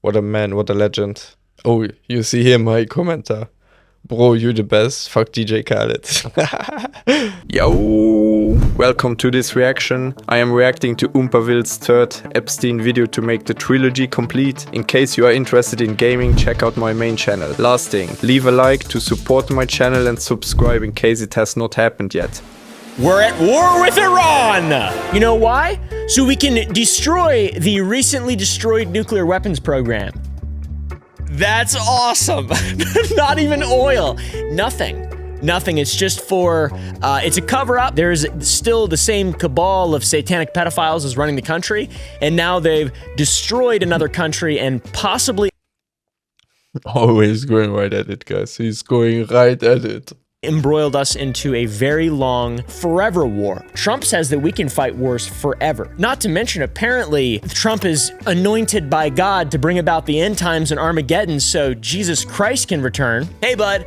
What a man, what a legend. Oh, you see here my commenter. Bro, you the best. Fuck DJ Khaled. Yo! Welcome to this reaction. I am reacting to oompaville's third Epstein video to make the trilogy complete. In case you are interested in gaming, check out my main channel. Last thing, leave a like to support my channel and subscribe in case it has not happened yet. We're at war with Iran! You know why? So we can destroy the recently destroyed nuclear weapons program. That's awesome. Not even oil. Nothing. It's just for, it's a cover-up. There's still the same cabal of satanic pedophiles is running the country, and now they've destroyed another country and possibly... Always going right at it, guys. He's going right at it. Embroiled us into a very long, forever war. Trump says that we can fight wars forever. Not to mention, apparently, Trump is anointed by God to bring about the end times and Armageddon so Jesus Christ can return. Hey, bud,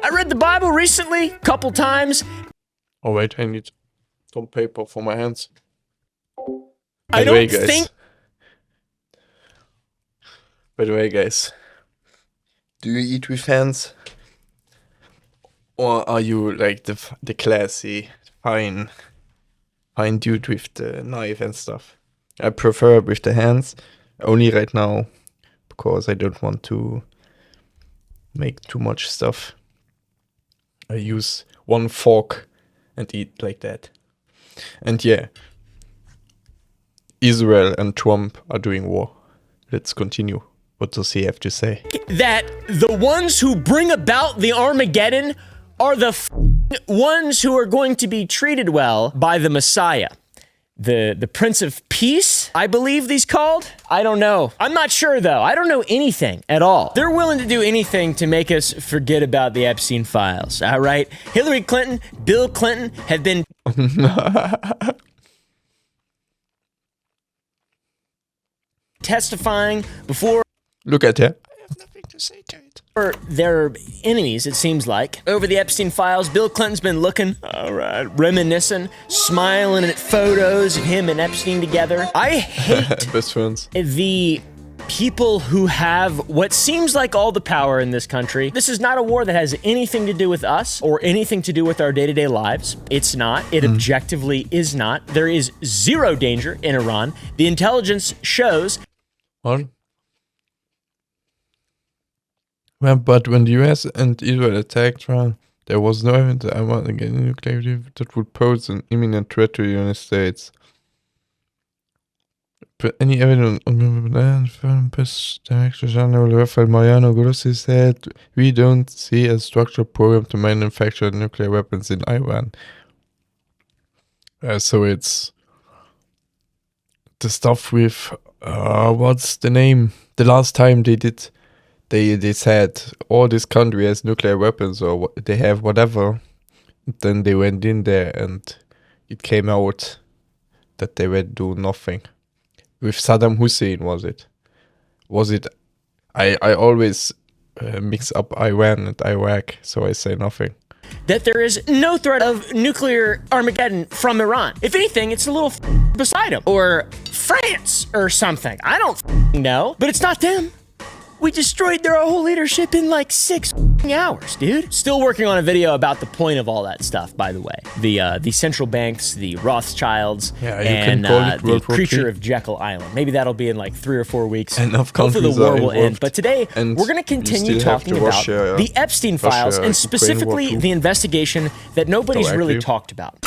I read the Bible recently, a couple times. Oh, wait, I need some paper for my hands. By the way, guys, do you eat with hands? Or are you like the classy, fine dude with the knife and stuff? I prefer with the hands, only right now, because I don't want to make too much stuff. I use one fork and eat like that. And yeah, Israel and Trump are doing war. Let's continue. What does he have to say? That the ones who bring about the Armageddon are the ones who are going to be treated well by the Messiah. The Prince of Peace, I believe he's called? I don't know. I'm not sure, though. I don't know anything at all. They're willing to do anything to make us forget about the Epstein files, all right? Hillary Clinton, Bill Clinton have been... testifying before... Look at her. I have nothing to say to it. Their enemies, it seems like. Over the Epstein files, Bill Clinton's been looking, all right, reminiscing, smiling at photos of him and Epstein together. I hate best friends. The people who have what seems like all the power in this country. This is not a war that has anything to do with us or anything to do with our day-to-day lives. It's not. It objectively is not. There is zero danger in Iran. The intelligence shows... What? Well, but when the US and Israel attacked Iran, there was no evidence that Iran against nuclear that would pose an imminent threat to the United States. But any evidence on Director General Rafael Mariano Grossi said, we don't see a structured program to manufacture nuclear weapons in Iran. So it's the stuff with, what's the name? The last time they did... They said all this country has nuclear weapons or they have whatever. Then they went in there and it came out that they would do nothing. With Saddam Hussein, was it? I always mix up Iran and Iraq, so I say nothing. That there is no threat of nuclear Armageddon from Iran. If anything, it's a little beside them. Or France or something. I don't know. But it's not them. We destroyed their whole leadership in like 6 hours, dude. Still working on a video about the point of all that stuff, by the way. The central banks, the Rothschilds, and the creature of Jekyll Island. Maybe that'll be in like 3 or 4 weeks. Hopefully the war will end. But today, we're going to continue talking about the Epstein files and specifically the investigation that nobody's really talked about.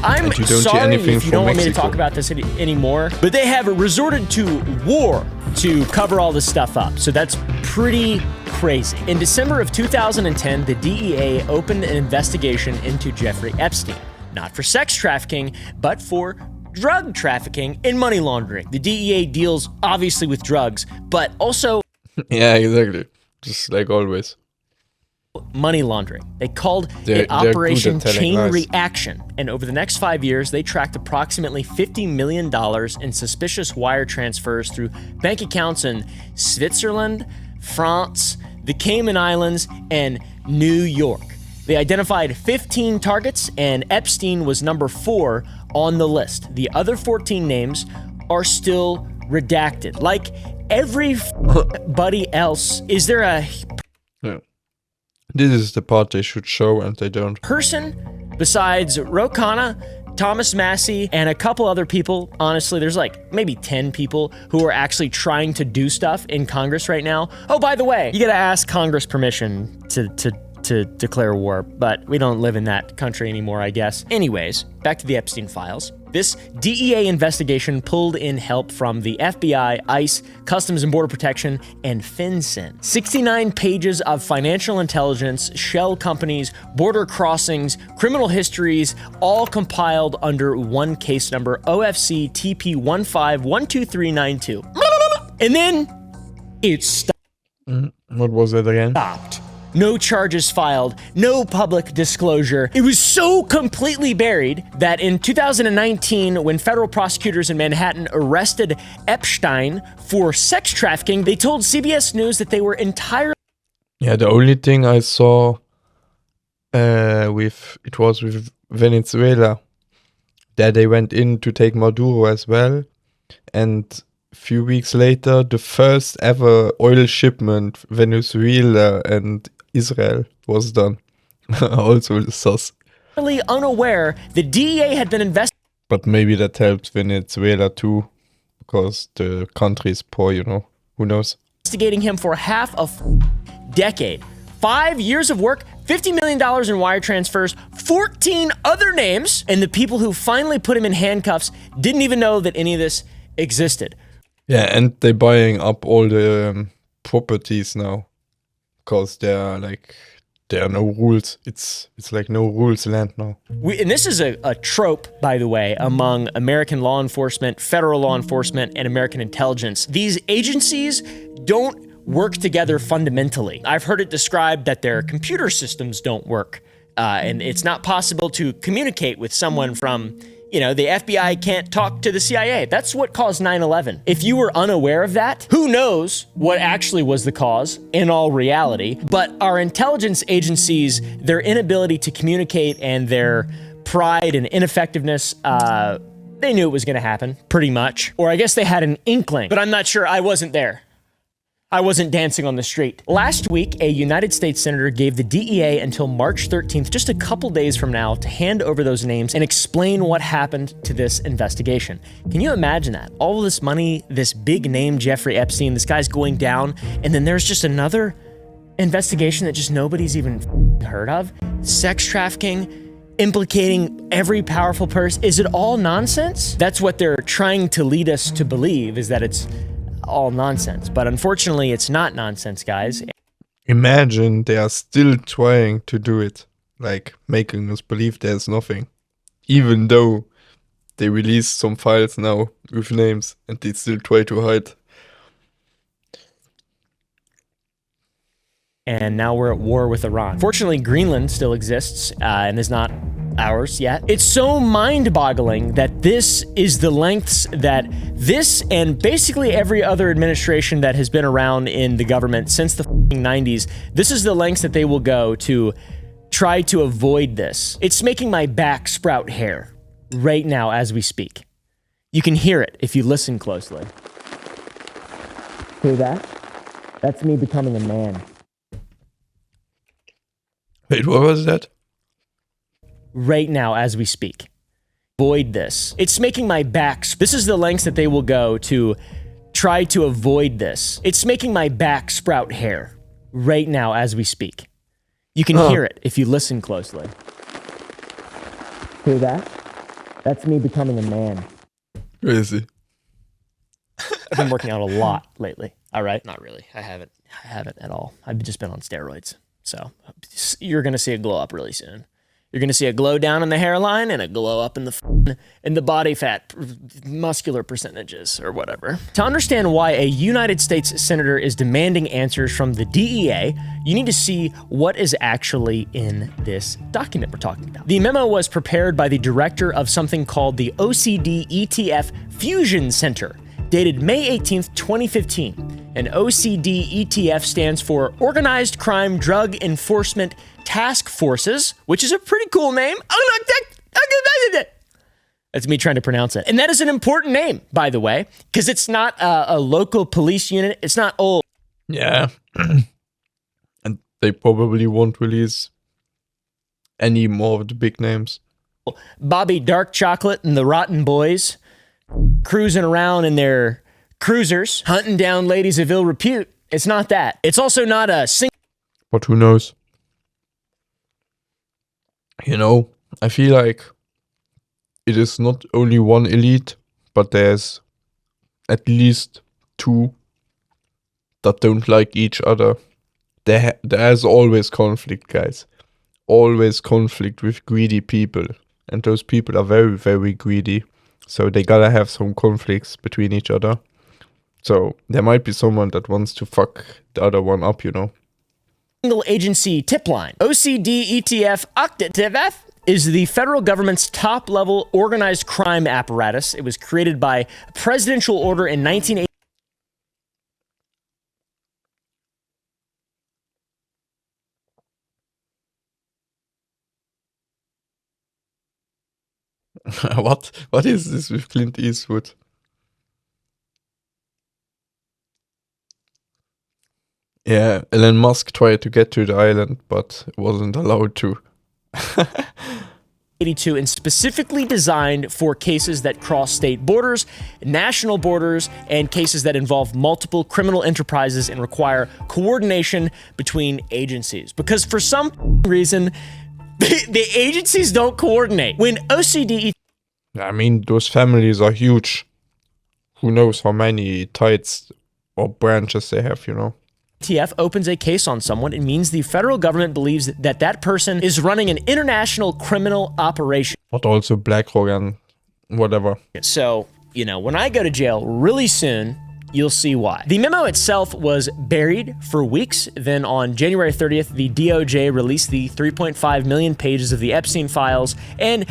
I'm sorry if you don't want me to talk about this anymore, but they have resorted to war to cover all this stuff up, so that's pretty crazy. In December of 2010, the DEA opened an investigation into Jeffrey Epstein, not for sex trafficking, but for drug trafficking and money laundering. The DEA deals obviously with drugs, but also... yeah, exactly. Just like always. Money laundering. They called it Operation Chain Reaction, and over the next 5 years, they tracked approximately $50 million in suspicious wire transfers through bank accounts in Switzerland, France, the Cayman Islands, and New York. They identified 15 targets, and Epstein was number 4 on the list. The other 14 names are still redacted. Like everybody else, is there a Yeah. This is the part they should show and they don't. person besides Ro Khanna, Thomas Massey, and a couple other people? Honestly, there's like maybe 10 people who are actually trying to do stuff in Congress right now. Oh, by the way, you gotta ask Congress permission to declare war, but we don't live in that country anymore, I guess. Anyways, back to the Epstein files. This DEA investigation pulled in help from the FBI, ICE, Customs and Border Protection, and FinCEN. 69 pages of financial intelligence, shell companies, border crossings, criminal histories, all compiled under one case number, OFC TP 1512392. And then it stopped. What was it again? No charges filed, no public disclosure. It was so completely buried that in 2019, when federal prosecutors in Manhattan arrested Epstein for sex trafficking, they told CBS News that they were entirely... Yeah, the only thing I saw with Venezuela, that they went in to take Maduro as well, and a few weeks later, the first ever oil shipment, Venezuela and Israel, was done. Also sus. unaware the DEA had been But maybe that helped Venezuela too, because the country is poor, you know. Who knows? investigating him for half a decade. 5 years of work, $50 million in wire transfers, 14 other names, and the people who finally put him in handcuffs didn't even know that any of this existed. Yeah, and they're buying up all the properties now, because there are no rules. It's like no rules land now. And this is a trope, by the way, among American law enforcement, federal law enforcement, and American intelligence. These agencies don't work together fundamentally. I've heard it described that their computer systems don't work, and it's not possible to communicate with someone from, the FBI can't talk to the CIA. That's what caused 9/11. If you were unaware of that, who knows what actually was the cause in all reality, but our intelligence agencies, their inability to communicate and their pride and ineffectiveness, they knew it was gonna happen, pretty much. Or I guess they had an inkling, but I'm not sure. I wasn't there. I wasn't dancing on the street. Last week, a United States senator gave the DEA until March 13th, just a couple days from now, to hand over those names and explain what happened to this investigation. Can you imagine that? All of this money, this big name, Jeffrey Epstein, this guy's going down, and then there's just another investigation that just nobody's even heard of? Sex trafficking, implicating every powerful person. Is it all nonsense? That's what they're trying to lead us to believe, is that it's all nonsense. But unfortunately, it's not nonsense, guys. Imagine they are still trying to do it, like making us believe there's nothing, even though they released some files now with names and they still try to hide. And now we're at war with Iran. Fortunately, Greenland still exists and is not ours yet. It's so mind-boggling that this is the lengths that this and basically every other administration that has been around in the government since the 90s, this is the lengths that they will go to try to avoid this. It's making my back sprout hair right now as we speak. You can hear it if you listen closely. Hear that? That's me becoming a man. Wait, what was that? Right now as we speak. Avoid this. It's making my back... This is the lengths that they will go to try to avoid this. It's making my back sprout hair right now as we speak. You can hear it if you listen closely. Hear that? That's me becoming a man. Crazy. I've been working out a lot lately. All right? Not really. I haven't at all. I've just been on steroids. So you're going to see a glow up really soon. You're going to see a glow down in the hairline and a glow up in the body fat muscular percentages or whatever. To understand why a United States senator is demanding answers from the DEA, you need to see what is actually in this document we're talking about. The memo was prepared by the director of something called the OCD ETF Fusion Center, dated May 18th, 2015. An OCD ETF stands for Organized Crime Drug Enforcement Task Forces, which is a pretty cool name. That's me trying to pronounce it. And that is an important name, by the way, because it's not a local police unit. It's not old. Yeah. And they probably won't release any more of the big names. Bobby Dark Chocolate and the Rotten Boys cruising around in their cruisers, hunting down ladies of ill repute. It's not that. It's also not a single. But who knows? You know, I feel like it is not only one elite, but there's at least two that don't like each other. There's always conflict, guys. Always conflict with greedy people. And those people are very, very greedy. So they gotta have some conflicts between each other. So there might be someone that wants to fuck the other one up, you know. Single agency tip line. OCDETF Octativf is the federal government's top-level organized crime apparatus. It was created by presidential order in 1980. What is this with Clint Eastwood? Yeah, Elon Musk tried to get to the island, but wasn't allowed to. 82 and specifically designed for cases that cross state borders, national borders, and cases that involve multiple criminal enterprises and require coordination between agencies. Because for some reason, the agencies don't coordinate. When OCDE I mean, those families are huge. Who knows how many tides or branches they have, you know? TF opens a case on someone, it means the federal government believes that that person is running an international criminal operation. But also BlackRock and whatever. So, you know, when I go to jail really soon, you'll see why. The memo itself was buried for weeks. Then on January 30th, the DOJ released the 3.5 million pages of the Epstein files. And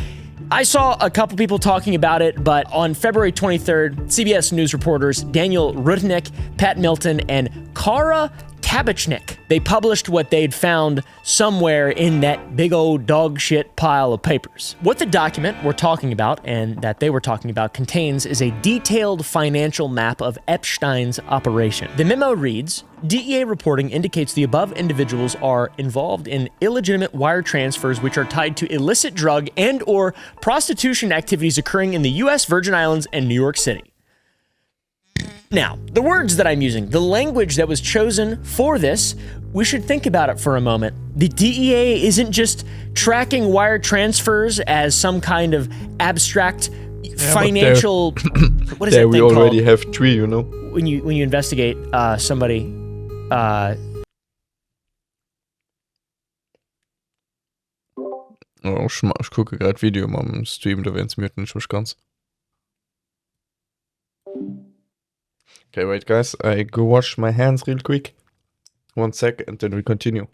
I saw a couple people talking about it, but on February 23rd, CBS News reporters Daniel Rudnick, Pat Milton, and Kara Kabachnik, they published what they'd found somewhere in that big old dog shit pile of papers. What the document we're talking about, and that they were talking about, contains is a detailed financial map of Epstein's operation. The memo reads, DEA reporting indicates the above individuals are involved in illegitimate wire transfers which are tied to illicit drug and or prostitution activities occurring in the U.S. Virgin Islands and New York City. Now, the words that I'm using, the language that was chosen for this, we should think about it for a moment. The DEA isn't just tracking wire transfers as some kind of abstract financial. What is that thing we already called? have three, you know. When you investigate somebody. Oh, ich gucke gerade Video am Stream, da wenn's mir nicht ganz. Okay, wait guys, I go wash my hands real quick. 1 sec and then we continue.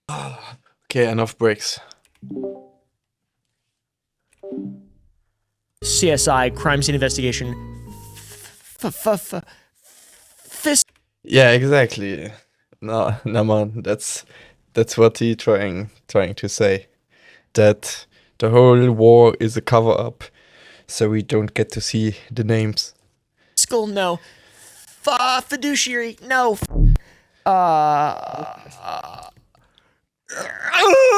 Okay, enough breaks. CSI, crime scene investigation. Yeah, exactly. No, man, that's what he trying to say. That the whole war is a cover-up, so we don't get to see the names. Fiscal, no. Fiduciary, no.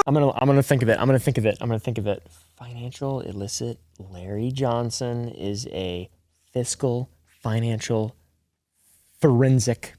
I'm gonna think of it. Financial illicit. Larry Johnson is a fiscal financial forensic.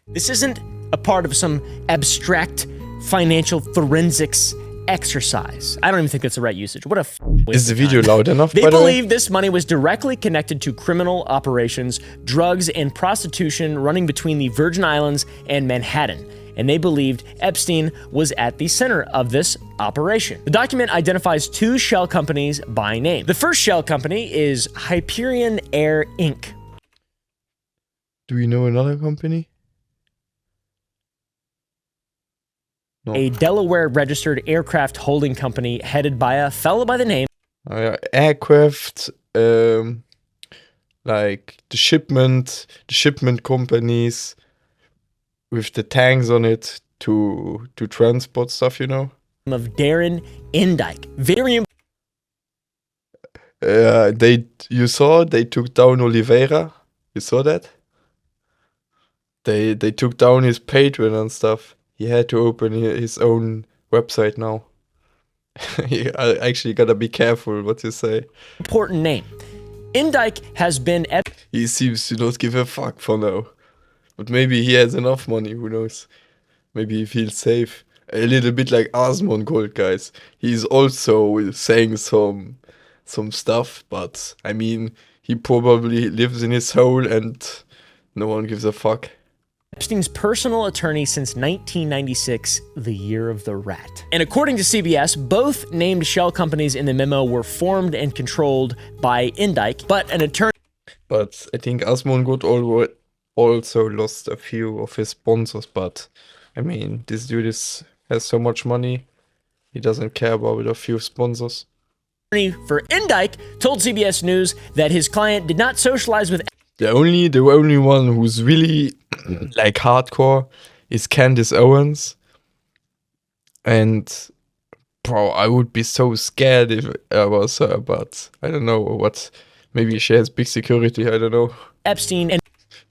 This isn't a part of some abstract financial forensics exercise. I don't even think that's the right usage. What a waste Is the of video time. loud enough? They by the way? believe this money was directly connected to criminal operations, drugs, and prostitution running between the Virgin Islands and Manhattan. And they believed Epstein was at the center of this operation. The document identifies two shell companies by name. The first shell company is Hyperion Air Inc. Do we know another company? No. A Delaware-registered aircraft holding company headed by a fellow by the name Aircraft, like the shipment companies with the tanks on it to transport stuff, you know? of Darren Endyke. Very You saw they took down Oliveira. You saw that? They took down his Patreon and stuff. He had to open his own website now. You actually gotta be careful what you say. Important name. Indike has been... He seems to not give a fuck for now. But maybe he has enough money, who knows? Maybe he feels safe. A little bit like Asmon Gold, guys. He's also saying some stuff, but I mean, he probably lives in his hole and no one gives a fuck. Epstein's personal attorney since 1996, the year of the rat. And according to CBS, both named shell companies in the memo were formed and controlled by Indike, but an attorney... But I think Asmongold also lost a few of his sponsors, but I mean, this dude has so much money, he doesn't care about a few sponsors. For Indike told CBS News that his client did not socialize with... The only one who's really like hardcore is Candace Owens. And bro, I would be so scared if I was her, but I don't know what. Maybe she has big security, I don't know. Epstein and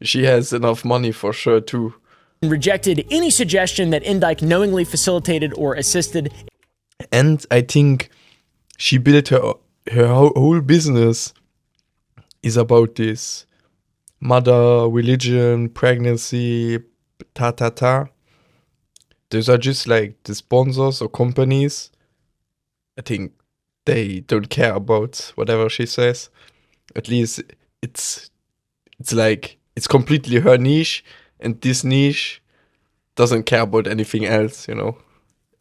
she has enough money for sure too. Rejected any suggestion that Indike knowingly facilitated or assisted. And I think she built her whole business is about this mother, religion, pregnancy, ta. Those are just like the sponsors or companies. I think they don't care about whatever she says. At least it's like it's completely her niche, and this niche doesn't care about anything else, you know.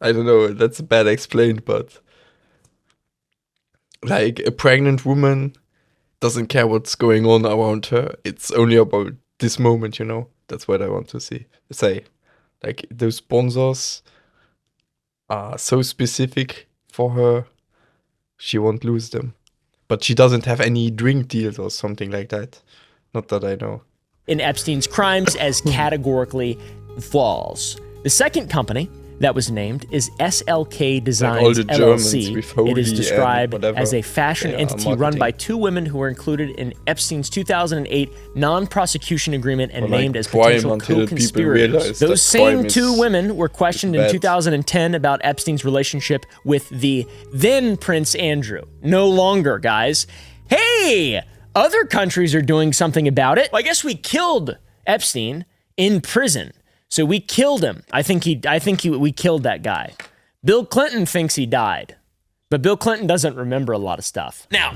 I don't know, that's bad explained, but like a pregnant woman doesn't care what's going on around her. It's only about this moment, you know. That's what I want to say. Like those sponsors are so specific for her, she won't lose them. But she doesn't have any drink deals or something like that. Not that I know. In Epstein's crimes as categorically false. The second company that was named is SLK Designs LLC. It is described as a fashion entity run by two women who were included in Epstein's 2008 non-prosecution agreement and named as potential co-conspirators. Those same two women were questioned in 2010 about Epstein's relationship with the then Prince Andrew. No longer, guys. Hey, other countries are doing something about it. Well, I guess we killed Epstein in prison. So we killed him. I think we killed that guy. Bill Clinton thinks he died, but Bill Clinton doesn't remember a lot of stuff. Now,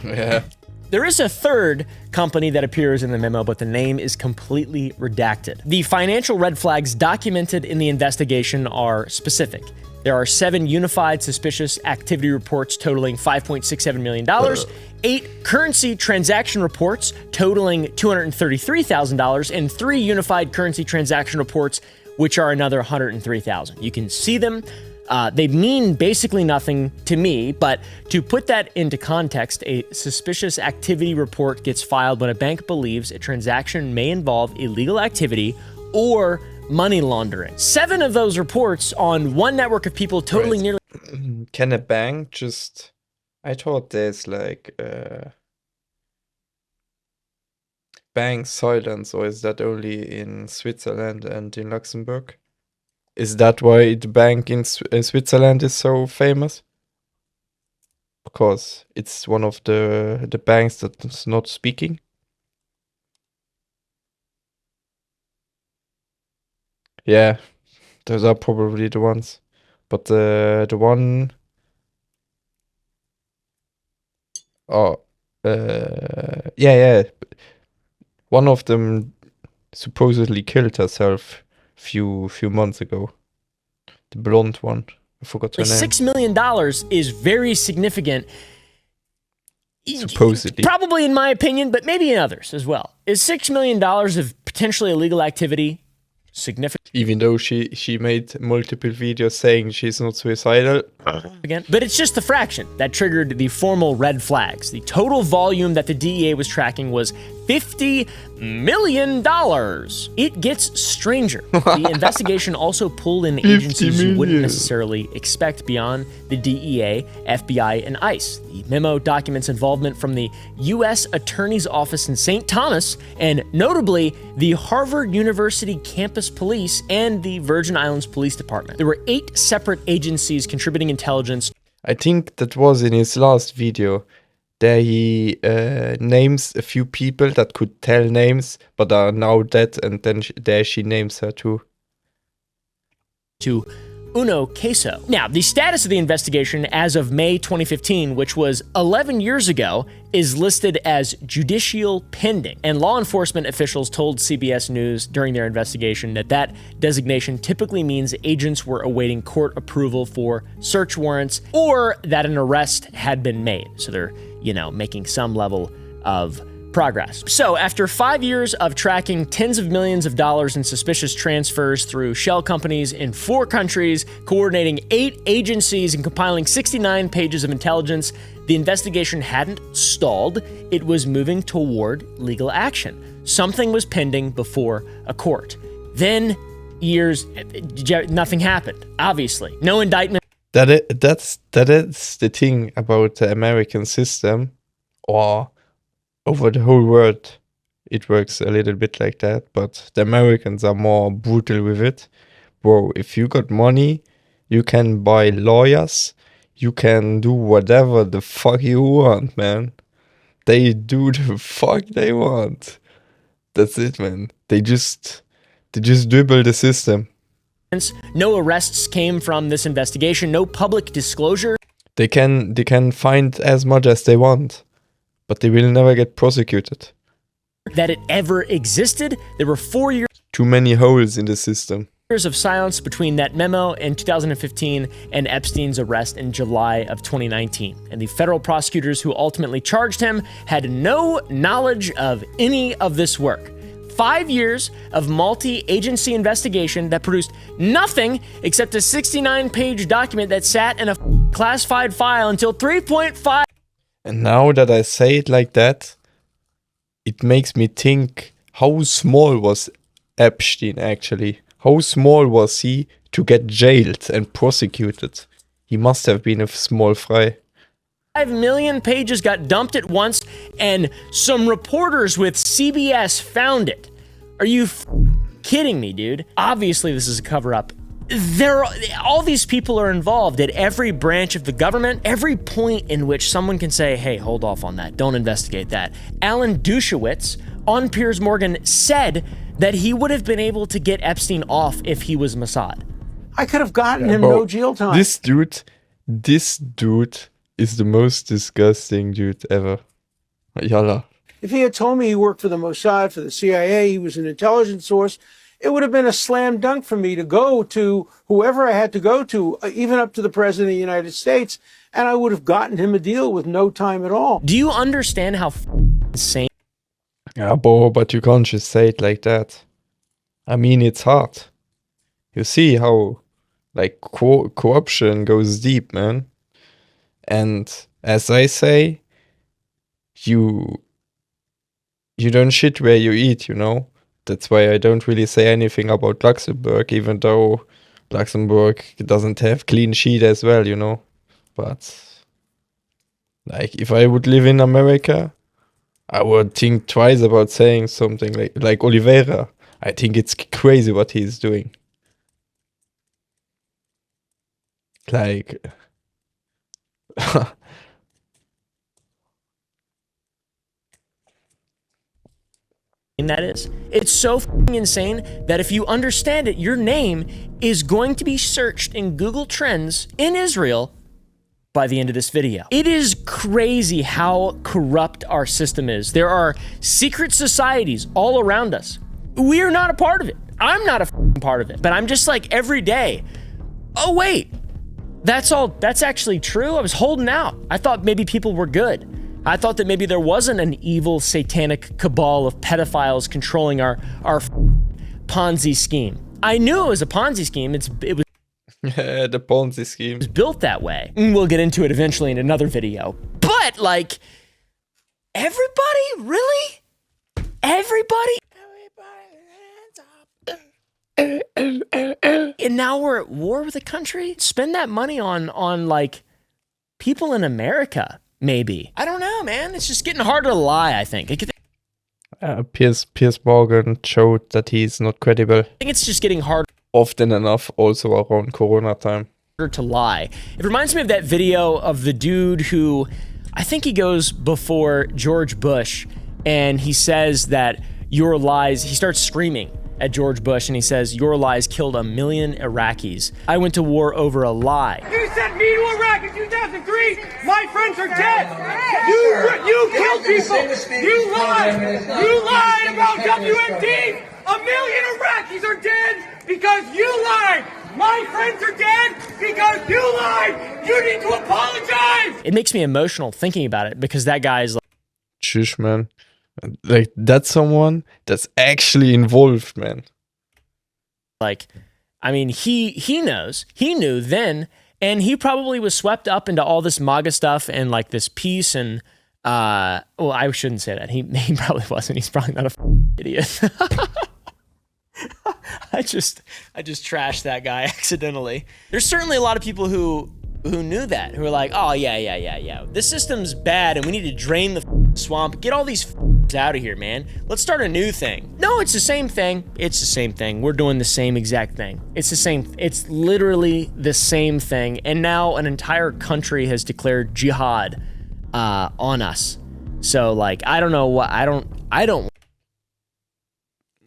there is a third company that appears in the memo, but the name is completely redacted. The financial red flags documented in the investigation are specific. There are 7 unified suspicious activity reports totaling $5.67 million, 8 currency transaction reports totaling $233,000, and 3 unified currency transaction reports, which are another $103,000. You can see them. They mean basically nothing to me, but to put that into context, a suspicious activity report gets filed when a bank believes a transaction may involve illegal activity or money laundering. 7 of those reports on one network of people totaling nearly... Can a bank just... I thought there's like bank silence, or is that only in Switzerland and in Luxembourg? Is that why the bank in Switzerland is so famous? Because it's one of the banks that's not speaking? Yeah, those are probably the ones. But the one... Oh, yeah. One of them supposedly killed herself few months ago. The blonde one. I forgot her name. $6 million is very significant. Supposedly. Probably in my opinion, but maybe in others as well. Is $6 million of potentially illegal activity significant? Even though she made multiple videos saying she's not suicidal. Again, but it's just the fraction that triggered the formal red flags. The total volume that the DEA was tracking was $50 million. It gets stranger. The investigation also pulled in agencies you wouldn't necessarily expect beyond the DEA, FBI, and ICE. The memo documents involvement from the U.S. Attorney's Office in St. Thomas, and notably, the Harvard University Campus Police and the Virgin Islands Police Department. There were 8 separate agencies contributing intelligence. I think that was in his last video. There he names a few people that could tell names, but are now dead, and then there she names her too. To uno caso. Now, the status of the investigation as of May 2015, which was 11 years ago, is listed as judicial pending. And law enforcement officials told CBS News during their investigation that that designation typically means agents were awaiting court approval for search warrants or that an arrest had been made. So they're, making some level of progress. So after 5 years of tracking tens of millions of dollars in suspicious transfers through shell companies in 4 countries, coordinating 8 agencies and compiling 69 pages of intelligence, the investigation hadn't stalled. It was moving toward legal action. Something was pending before a court. Then years, nothing happened, obviously. No indictment. That is the thing about the American system, or over the whole world, it works a little bit like that, but the Americans are more brutal with it. Bro, if you got money, you can buy lawyers, you can do whatever the fuck you want, man. They do the fuck they want. That's it, man. They just dribble the system. No arrests came from this investigation, no public disclosure. They can find as much as they want, but they will never get prosecuted. That it ever existed. There were 4 years. Too many holes in the system. Of silence between that memo in 2015 and Epstein's arrest in July of 2019. And the federal prosecutors who ultimately charged him had no knowledge of any of this work. 5 years of multi-agency investigation that produced nothing except a 69-page document that sat in a classified file until 3.5. And now that I say it like that, it makes me think, how small was Epstein actually? How small was he to get jailed and prosecuted? He must have been a small fry. 5 million pages got dumped at once, and some reporters with CBS found it. Are you kidding me, dude? Obviously, this is a cover-up. All these people are involved at every branch of the government, every point in which someone can say, hey, hold off on that, don't investigate that. Alan Dershowitz on Piers Morgan said that he would have been able to get Epstein off if he was Mossad. I could have gotten him no jail time. This dude is the most disgusting dude ever. Yalla. If he had told me he worked for the Mossad, for the CIA, he was an intelligence source, it would have been a slam dunk for me to go to whoever I had to go to, even up to the President of the United States, and I would have gotten him a deal with no time at all. Do you understand how insane? Yeah, but you can't just say it like that. I mean, it's hard. You see how, corruption goes deep, man. And as I say, you don't shit where you eat, That's why I don't really say anything about Luxembourg, even though Luxembourg doesn't have clean sheet as well, But, if I would live in America, I would think twice about saying something like Oliveira. I think it's crazy what he's doing. That is. It's so f***ing insane that if you understand it, your name is going to be searched in Google Trends in Israel by the end of this video. It is crazy how corrupt our system is. There are secret societies all around us. We are not a part of it. I'm not a f***ing part of it. But I'm just every day, oh wait, that's actually true? I was holding out. I thought maybe people were good. I thought that maybe there wasn't an evil satanic cabal of pedophiles controlling our Ponzi scheme. I knew it was a Ponzi scheme. It was the Ponzi scheme. It was built that way. We'll get into it eventually in another video. But everybody really? And now we're at war with a country? Spend that money on like people in America, maybe. I don't know, man. It's just getting harder to lie, I think. Piers Morgan showed that he's not credible. I think it's just getting harder Often enough, also around Corona time. to lie. It reminds me of that video of the dude who, I think he goes before George Bush, and he says that your lies, he starts screaming at George Bush, and he says, your lies killed 1 million Iraqis. I went to war over a lie. You sent me to Iraq in 2003. My friends are dead. You killed people. You lied. You lied about WMD. 1 million Iraqis are dead because you lied. My friends are dead because you lied. You need to apologize. It makes me emotional thinking about it because that guy is like, Shush, man. Like, that's someone that's actually involved, man. I mean, he knows. He knew then, and he probably was swept up into all this MAGA stuff and like this peace and well, I shouldn't say that. He probably wasn't. He's probably not idiot. I just trashed that guy accidentally. There's certainly a lot of people who knew that, who were like, oh yeah. This system's bad and we need to drain the swamp. Get all these out of here, man. Let's start a new thing. No, it's the same thing. It's the same thing. We're doing the same exact thing. It's the same. It's literally the same thing. And now an entire country has declared jihad on us. So like, I don't know what, I don't.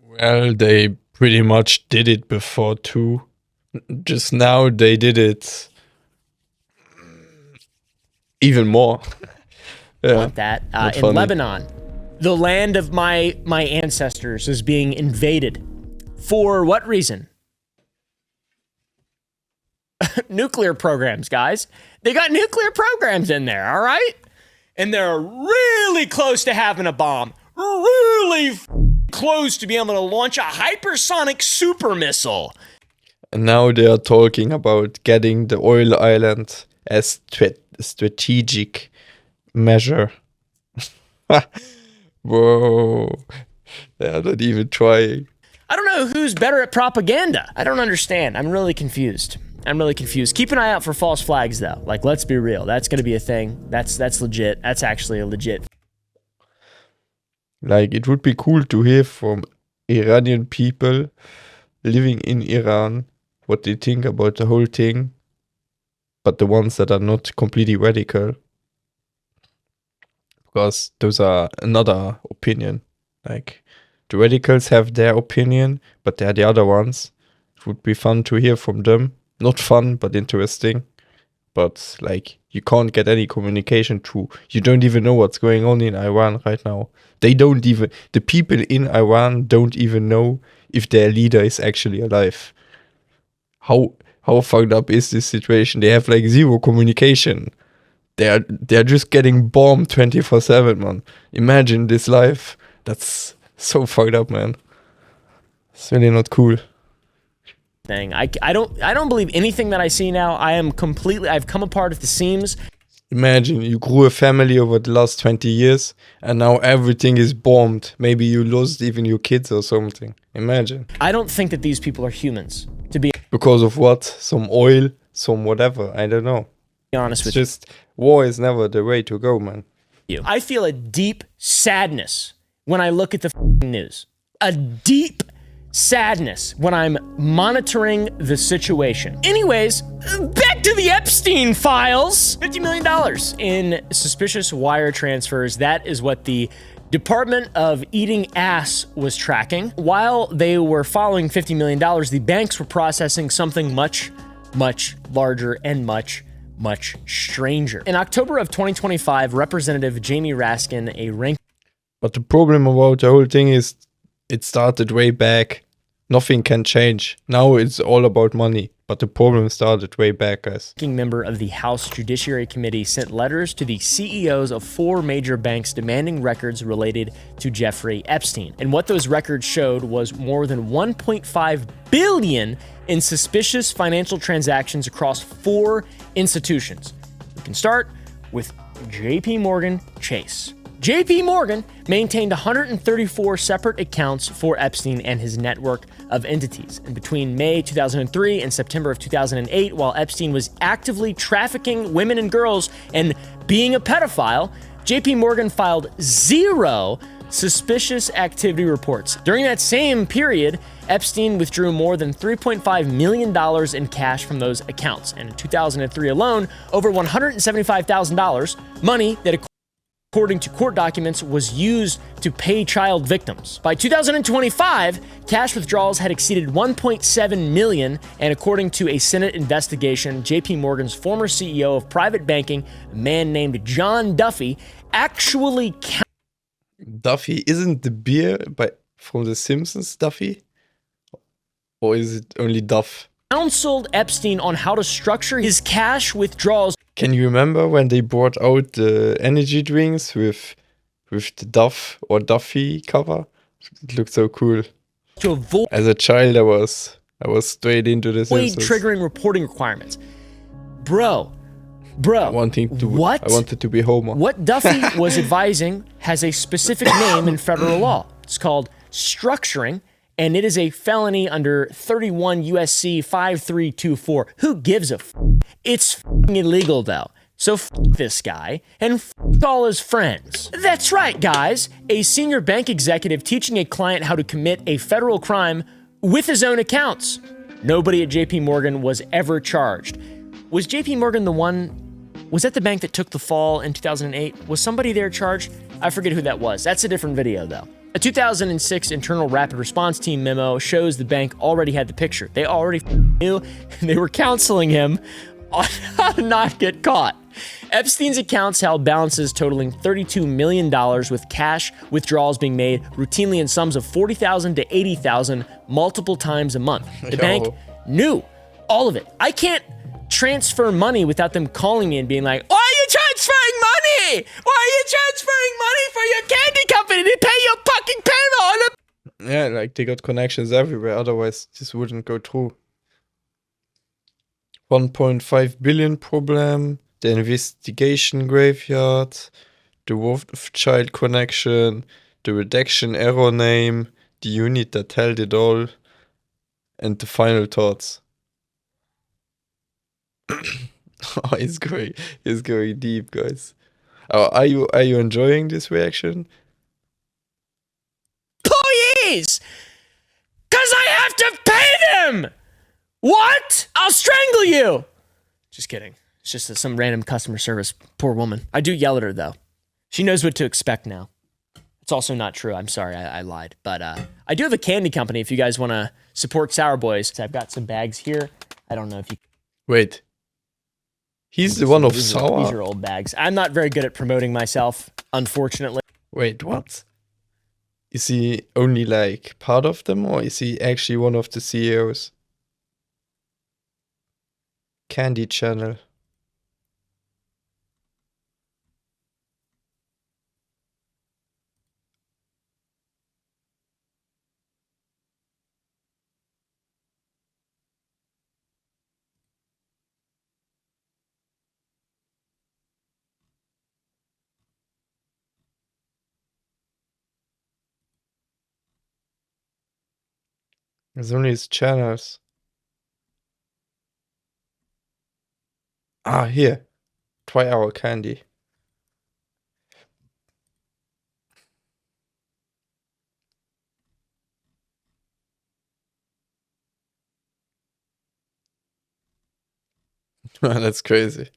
Well, they pretty much did it before too. Just now they did it even more. Yeah, Want that in funny. Lebanon, the land of my ancestors is being invaded. For what reason? Nuclear programs, guys. They got nuclear programs in there, all right? And they're really close to having a bomb. Really close to being able to launch a hypersonic super missile. And now they are talking about getting the oil island as strategic measure. Whoa. They are not even trying. I don't know who's better at propaganda. I don't understand. I'm really confused. Keep an eye out for false flags, though. Like, let's be real. That's going to be a thing. That's legit. That's actually a legit. Like, it would be cool to hear from Iranian people living in Iran what they think about the whole thing, but the ones that are not completely radical, because those are another opinion. Like, the radicals have their opinion, but they're the other ones. It would be fun to hear from them. Not fun, but interesting. But, like, you can't get any communication through. You don't even know what's going on in Iran right now. The people in Iran don't even know if their leader is actually alive. How fucked up is this situation? They have, like, zero communication. They're just getting bombed 24/7, man. Imagine this life. That's so fucked up, man. It's really not cool. Thing. I don't believe anything that I see now. I've come apart at the seams. Imagine you grew a family over the last 20 years and now everything is bombed. Maybe you lost even your kids or something. Imagine. I don't think that these people are humans, to be Because of what? Some oil? Some whatever? I don't know. honest It's with just, war is never the way to go, man. you. I feel a deep sadness when I look at the news. A deep sadness when I'm monitoring the situation. Anyways, back to the Epstein files. $50 million in suspicious wire transfers. That is what the Department of Eating Ass was tracking. While they were following $50 million, the banks were processing something much, much larger and much stranger. In October of 2025, Representative Jamie Raskin, a rank. But the problem about the whole thing is it started way back. Nothing can change. Now it's all about money. But the problem started way back, guys. Member of the House Judiciary Committee sent letters to the CEOs of 4 major banks demanding records related to Jeffrey Epstein. And what those records showed was more than $1.5 billion in suspicious financial transactions across 4 institutions. We can start with JP Morgan Chase. JP Morgan maintained 134 separate accounts for Epstein and his network of entities. And between May 2003 and September of 2008, while Epstein was actively trafficking women and girls and being a pedophile, JP Morgan filed 0 suspicious activity reports. During that same period, Epstein withdrew more than $3.5 million in cash from those accounts. And in 2003 alone, over $175,000, money that according to court documents, was used to pay child victims. By 2025, cash withdrawals had exceeded $1.7 million, and according to a Senate investigation, JP Morgan's former CEO of private banking, a man named John Duffy, actually Duffy isn't the beer from The Simpsons, Duffy? Or is it only Duff? counseled Epstein on how to structure his cash withdrawals. Can you remember when they brought out the energy drinks with the Duff or Duffy cover? It looked so cool. To avoid As a child, I was straight into this. triggering reporting requirements. Bro, I wanted to be Homer. What Duffy was advising has a specific name in federal law. It's called structuring, and it is a felony under 31 USC 5324. Who gives a f? It's f***ing illegal, though. So f*** this guy and f*** all his friends. That's right, guys. A senior bank executive teaching a client how to commit a federal crime with his own accounts. Nobody at JP Morgan was ever charged. Was JP Morgan was that the bank that took the fall in 2008? Was somebody there charged? I forget who that was. That's a different video, though. A 2006 internal rapid response team memo shows the bank already had the picture. They already knew, and they were counseling him on how to not get caught. Epstein's accounts held balances totaling $32 million, with cash withdrawals being made routinely in sums of $40,000 to $80,000 multiple times a month. The bank knew all of it. I can't transfer money without them calling me and being like, "Why are you transferring money? Why are you transferring money for your candy company to pay your fucking payroll?" Yeah, like they got connections everywhere, otherwise this wouldn't go through. 1.5 billion problem, the investigation graveyard, the Rothschild connection, the redaction error name, the unit that held it all, and the final thoughts. Oh, it's going deep, guys. Oh, are you enjoying this reaction? Employees! 'Cause I have to pay them! What? I'll strangle you! Just kidding. It's just some random customer service. Poor woman. I do yell at her, though. She knows what to expect now. It's also not true. I'm sorry, I lied. But I do have a candy company if you guys want to support Sour Boys. I've got some bags here. I don't know if you... Wait. He's the one of Sour? These are old bags. I'm not very good at promoting myself, unfortunately. Wait, what? Is he only like part of them, or is he actually one of the CEOs? Candy Channel. There's only his channels. Ah, here. Try our candy. That's crazy.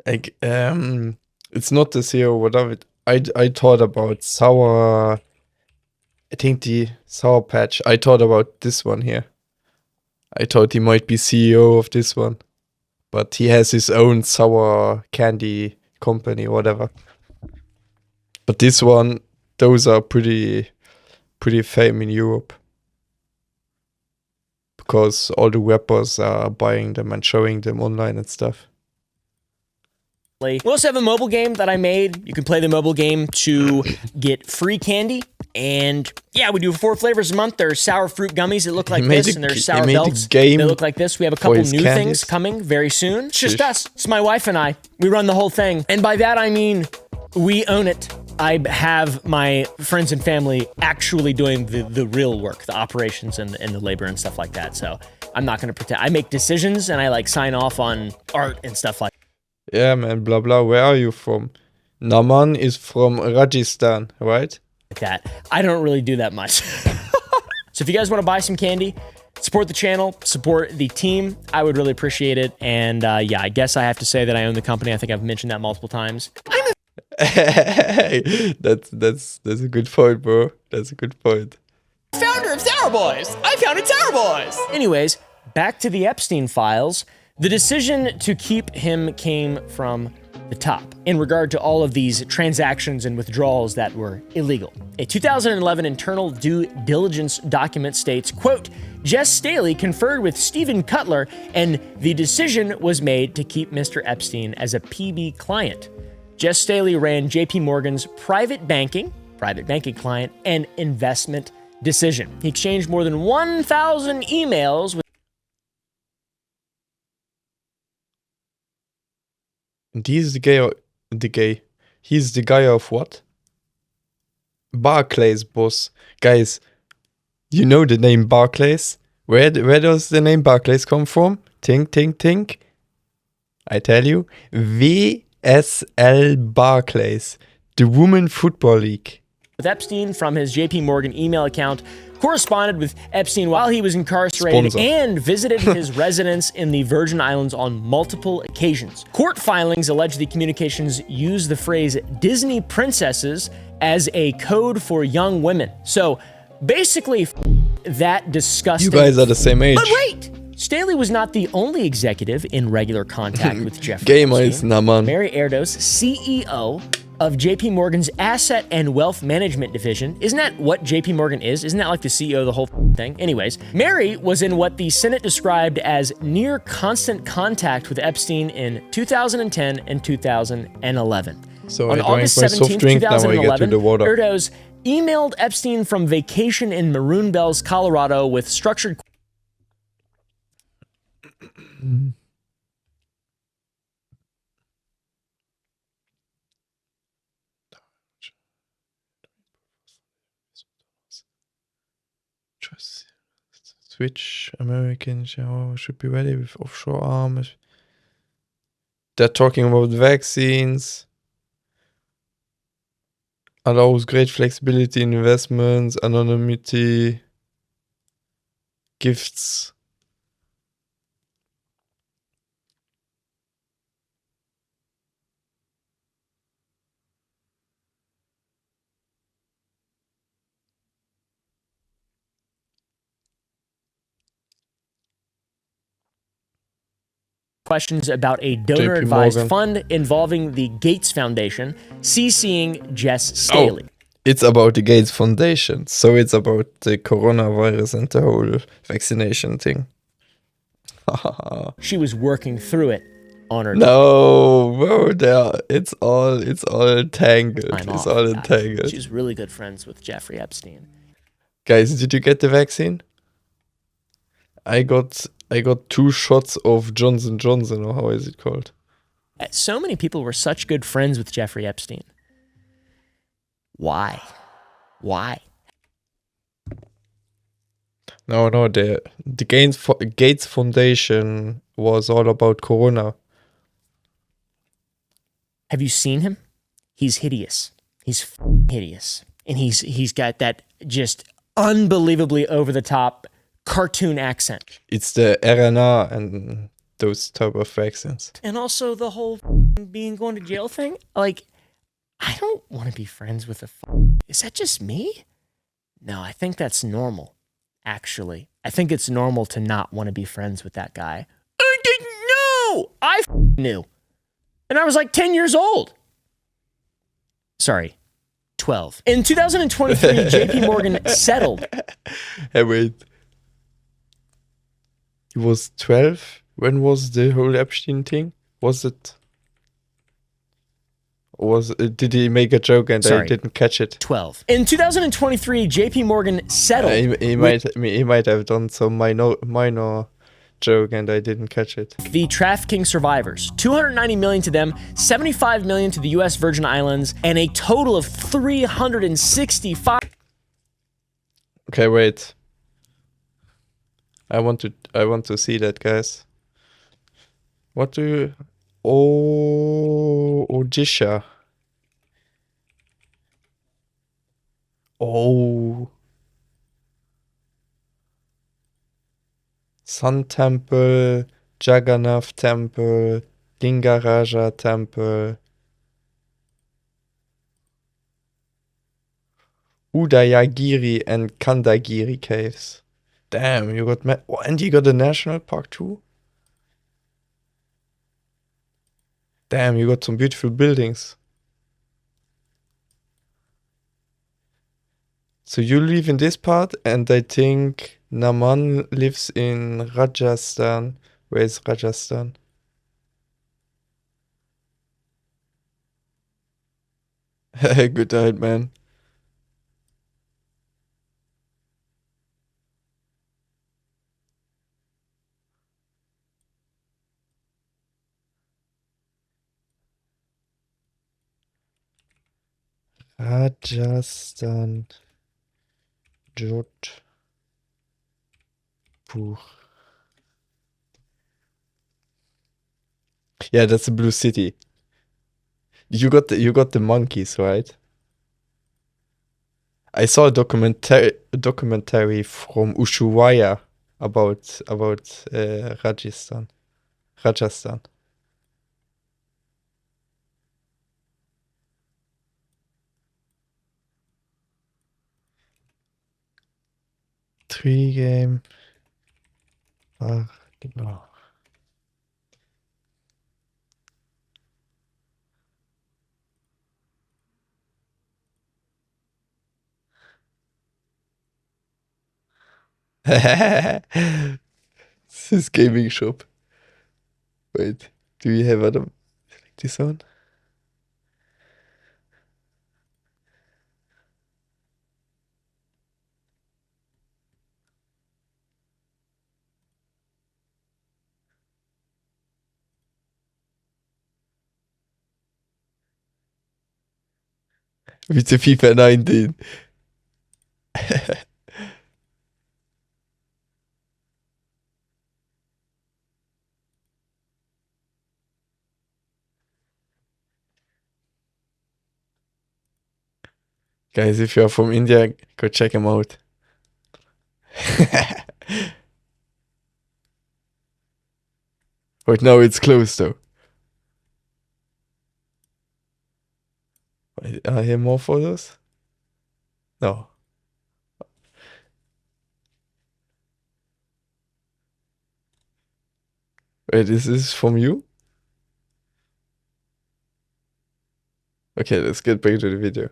Like, it's not the CEO, whatever. I thought about Sour. I think the Sour Patch. I thought about this one here. I thought he might be CEO of this one, but he has his own sour candy company, whatever. But this one, those are pretty famous in Europe because all the rappers are buying them and showing them online and stuff. We also have a mobile game that I made. You can play the mobile game to get free candy. And yeah, we do 4 flavors a month. There's sour fruit gummies that look like this, and there's sour belts that look like this. We have a couple new things coming very soon. It's just us. It's my wife and I. We run the whole thing. And by that, I mean we own it. I have my friends and family actually doing the real work, the operations and the labor and stuff like that. So I'm not going to pretend. I make decisions and I like sign off on art and stuff like that. Yeah, man, blah, blah. Where are you from? Naman is from Rajasthan, right? That. I don't really do that much. So if you guys want to buy some candy, support the channel, support the team, I would really appreciate it. And yeah, I guess I have to say that I own the company. I think I've mentioned that multiple times. Hey, that's a good point, bro. That's a good point. Founder of Sour Boys. I founded Sour Boys. Anyways, back to the Epstein files. The decision to keep him came from the top in regard to all of these transactions and withdrawals that were illegal. A 2011 internal due diligence document states, quote, Jess Staley conferred with Stephen Cutler and the decision was made to keep Mr. Epstein as a PB client. Jess Staley ran JP Morgan's private banking client and investment decision. He exchanged more than 1,000 emails with And he's the guy. He's the guy of what? Barclays boss. Guys, you know the name Barclays? Where does the name Barclays come from? Think. I tell you. VSL Barclays. The Women Football League. With Epstein from his JP Morgan email account, corresponded with Epstein while he was incarcerated, and visited his residence in the Virgin Islands on multiple occasions. Court filings allege the communications use the phrase Disney princesses as a code for young women. So basically, that disgusting. You guys are the same age. But wait! Staley was not the only executive in regular contact with Jeffrey Gamer Epstein. is Naman. Mary Erdos, CEO of JP Morgan's Asset and Wealth Management Division. Isn't that what JP Morgan is? Isn't that like the CEO of the whole thing? Anyways, Mary was in what the Senate described as near constant contact with Epstein in 2010 and 2011. So on August 17, 2011, Erdos emailed Epstein from vacation in Maroon Bells, Colorado with structured Switch American should be ready with offshore arms. They're talking about vaccines. Allows great flexibility in investments, anonymity, gifts. questions about a donor-advised fund involving the Gates Foundation, CCing Jess Staley. Oh, it's about the Gates Foundation, so it's about the coronavirus and the whole vaccination thing. She was working through it on her. No, bro, it's all tangled. It's all entangled. She's really good friends with Jeffrey Epstein. Guys, did you get the vaccine? I got 2 shots of Johnson & Johnson, or how is it called? So many people were such good friends with Jeffrey Epstein. Why? No, the Gates Foundation was all about Corona. Have you seen him? He's hideous. He's hideous. And he's got that just unbelievably over-the-top cartoon accent. It's the RNA and those type of vaccines. And also the whole going to jail thing. Like, I don't want to be friends with Is that just me? No, I think that's normal, actually. I think it's normal to not want to be friends with that guy. I didn't know! I knew. And I was like 10 years old. Sorry, 12. In 2023, JP Morgan settled. Hey, wait. He was 12? When was the whole Epstein thing? Was it Did he make a joke and Sorry. I didn't catch it? 12. In 2023, JP Morgan settled He might have done some minor joke and I didn't catch it. the trafficking survivors. $290 million to them, $75 million to the US Virgin Islands, and a total of $365. Okay, wait. I want to see that, guys. What do you... Oh, Odisha. Oh. Sun Temple, Jagannath Temple, Lingaraja Temple, Udayagiri and Kandagiri caves. Damn, you got and you got a national park too? Damn, you got some beautiful buildings. So you live in this part, and I think Naman lives in Rajasthan. Where is Rajasthan? Good night, man. Rajasthan. Jodhpur. Yeah, that's a blue city. You got the monkeys, right? I saw a documentary from Ushuaia about Rajasthan. Rajasthan. Three game. No. This is gaming shop. Wait, do we have other like this one? With the FIFA 19. Guys, if you're from India, go check him out. But now it's closed though. Are here more photos? No. Wait, this is from you? Okay, let's get back to the video.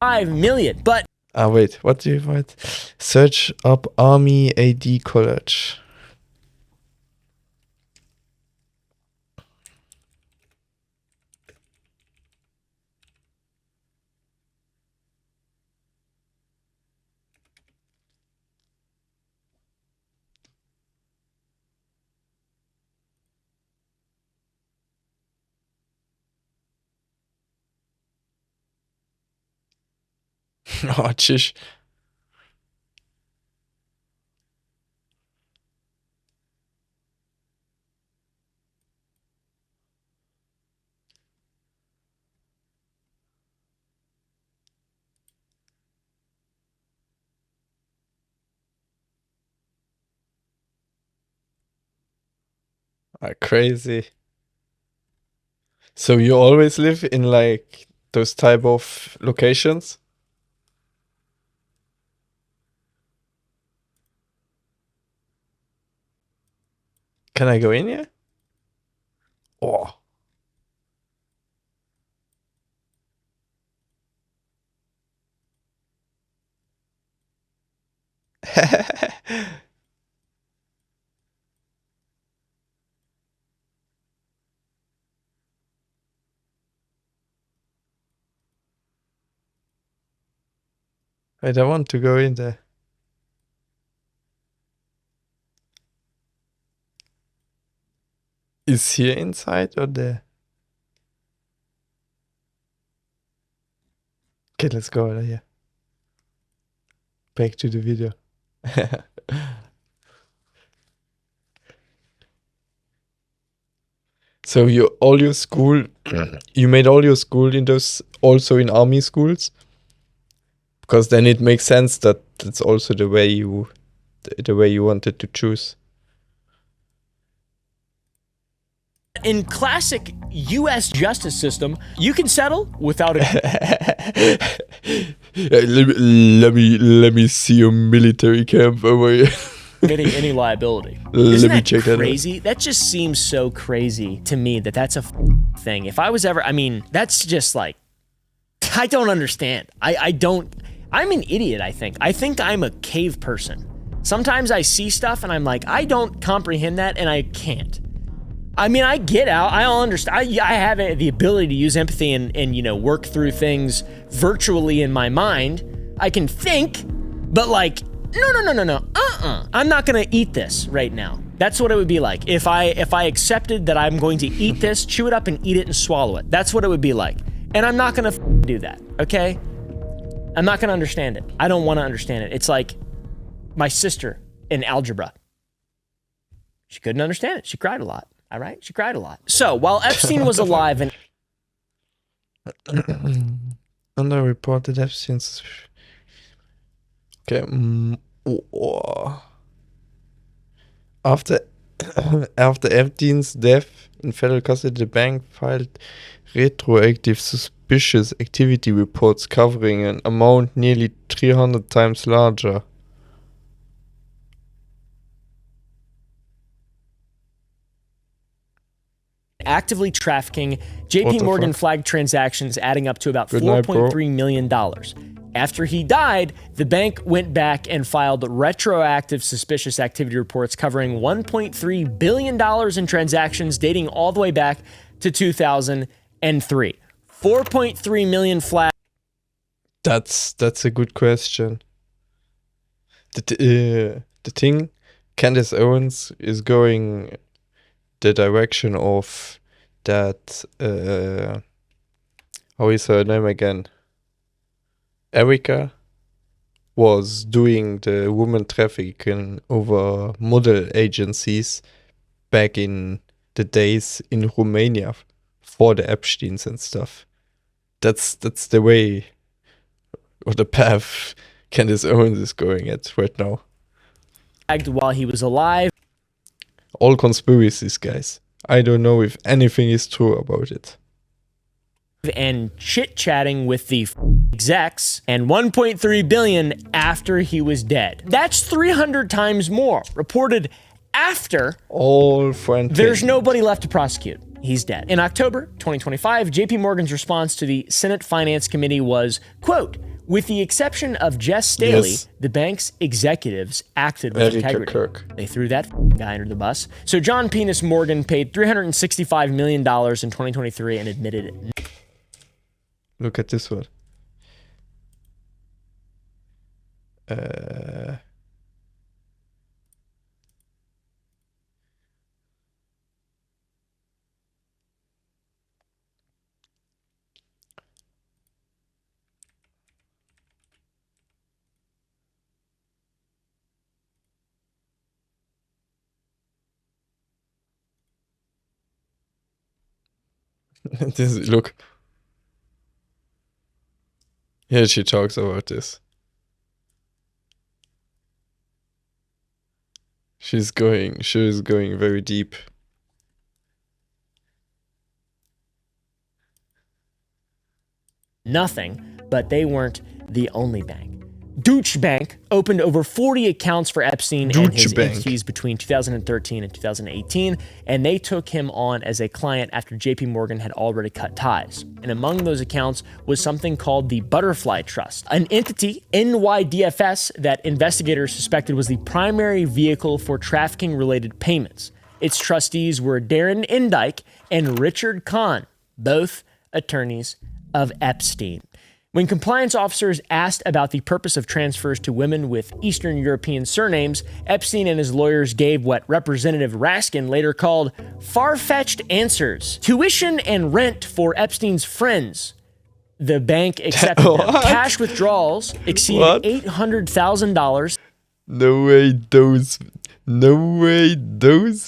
$5 million, but Wait, what do you write? Search up Army AD College. Oh, chish. Crazy. So you always live in like those type of locations? Can I go in here? Oh. Wait, I want to go in there. Is here inside or there? Okay, let's go over here. Back to the video. So all your school, you made all your school in those, also in army schools? Because then it makes sense that it's also the way you wanted to choose. In classic U.S. justice system, you can settle without a let me see your military camp over here. committing any liability. Let Isn't me that check that out. crazy? That just seems so crazy to me that that's a thing. If I was ever, I mean, that's just like, I don't understand. I'm an idiot, I think. I think I'm a cave person. Sometimes I see stuff and I'm like, I don't comprehend that and I can't. I mean, I get out. I don't understand. I have the ability to use empathy and work through things virtually in my mind. I can think, but like, no. I'm not gonna eat this right now. That's what it would be like if I accepted that I'm going to eat this, chew it up, and eat it and swallow it. That's what it would be like. And I'm not gonna do that. Okay? I'm not gonna understand it. I don't want to understand it. It's like my sister in algebra. She couldn't understand it. She cried a lot. All right? She cried a lot. So while Epstein was alive and Underreported Epstein's. Okay. After Epstein's death in federal custody, the bank filed retroactive suspicious activity reports covering an amount nearly 300 times larger. actively trafficking. What JP the Morgan fuck? flagged transactions adding up to about Good night, bro. $4.3 million. After he died, the bank went back and filed retroactive suspicious activity reports covering $1.3 billion in transactions dating all the way back to 2003. 4.3 million flags. That's a good question. The thing, Candace Owens is going the direction of that. How is her name again? Erica was doing the woman trafficking over model agencies back in the days in Romania for the Epsteins and stuff. That's the way or the path Candace Owens is going at right now. While he was alive. All conspiracies, guys. I don't know if anything is true about it. And chit-chatting with the execs, and 1.3 billion after he was dead. That's 300 times more reported after. All friend. There's nobody left to prosecute. He's dead. In October 2025, JP Morgan's response to the Senate Finance Committee was, quote, with the exception of Jess Staley, Yes. the bank's executives acted with Erica integrity. Kirk. They threw that guy under the bus. So John Penis Morgan paid $365 million in 2023 and admitted it. Look at this one. Look. Here she talks about this. She's going very deep. Nothing, but they weren't the only bank. Deutsche Bank opened over 40 accounts for Epstein and his Deutsche Bank. entities between 2013 and 2018, and they took him on as a client after JP Morgan had already cut ties. And among those accounts was something called the Butterfly Trust, an entity, NYDFS, that investigators suspected was the primary vehicle for trafficking-related payments. Its trustees were Darren Endike and Richard Kahn, both attorneys of Epstein. When compliance officers asked about the purpose of transfers to women with Eastern European surnames, Epstein and his lawyers gave what Representative Raskin later called far-fetched answers. Tuition and rent for Epstein's friends. The bank accepted them. Cash withdrawals exceeded $800,000. No way those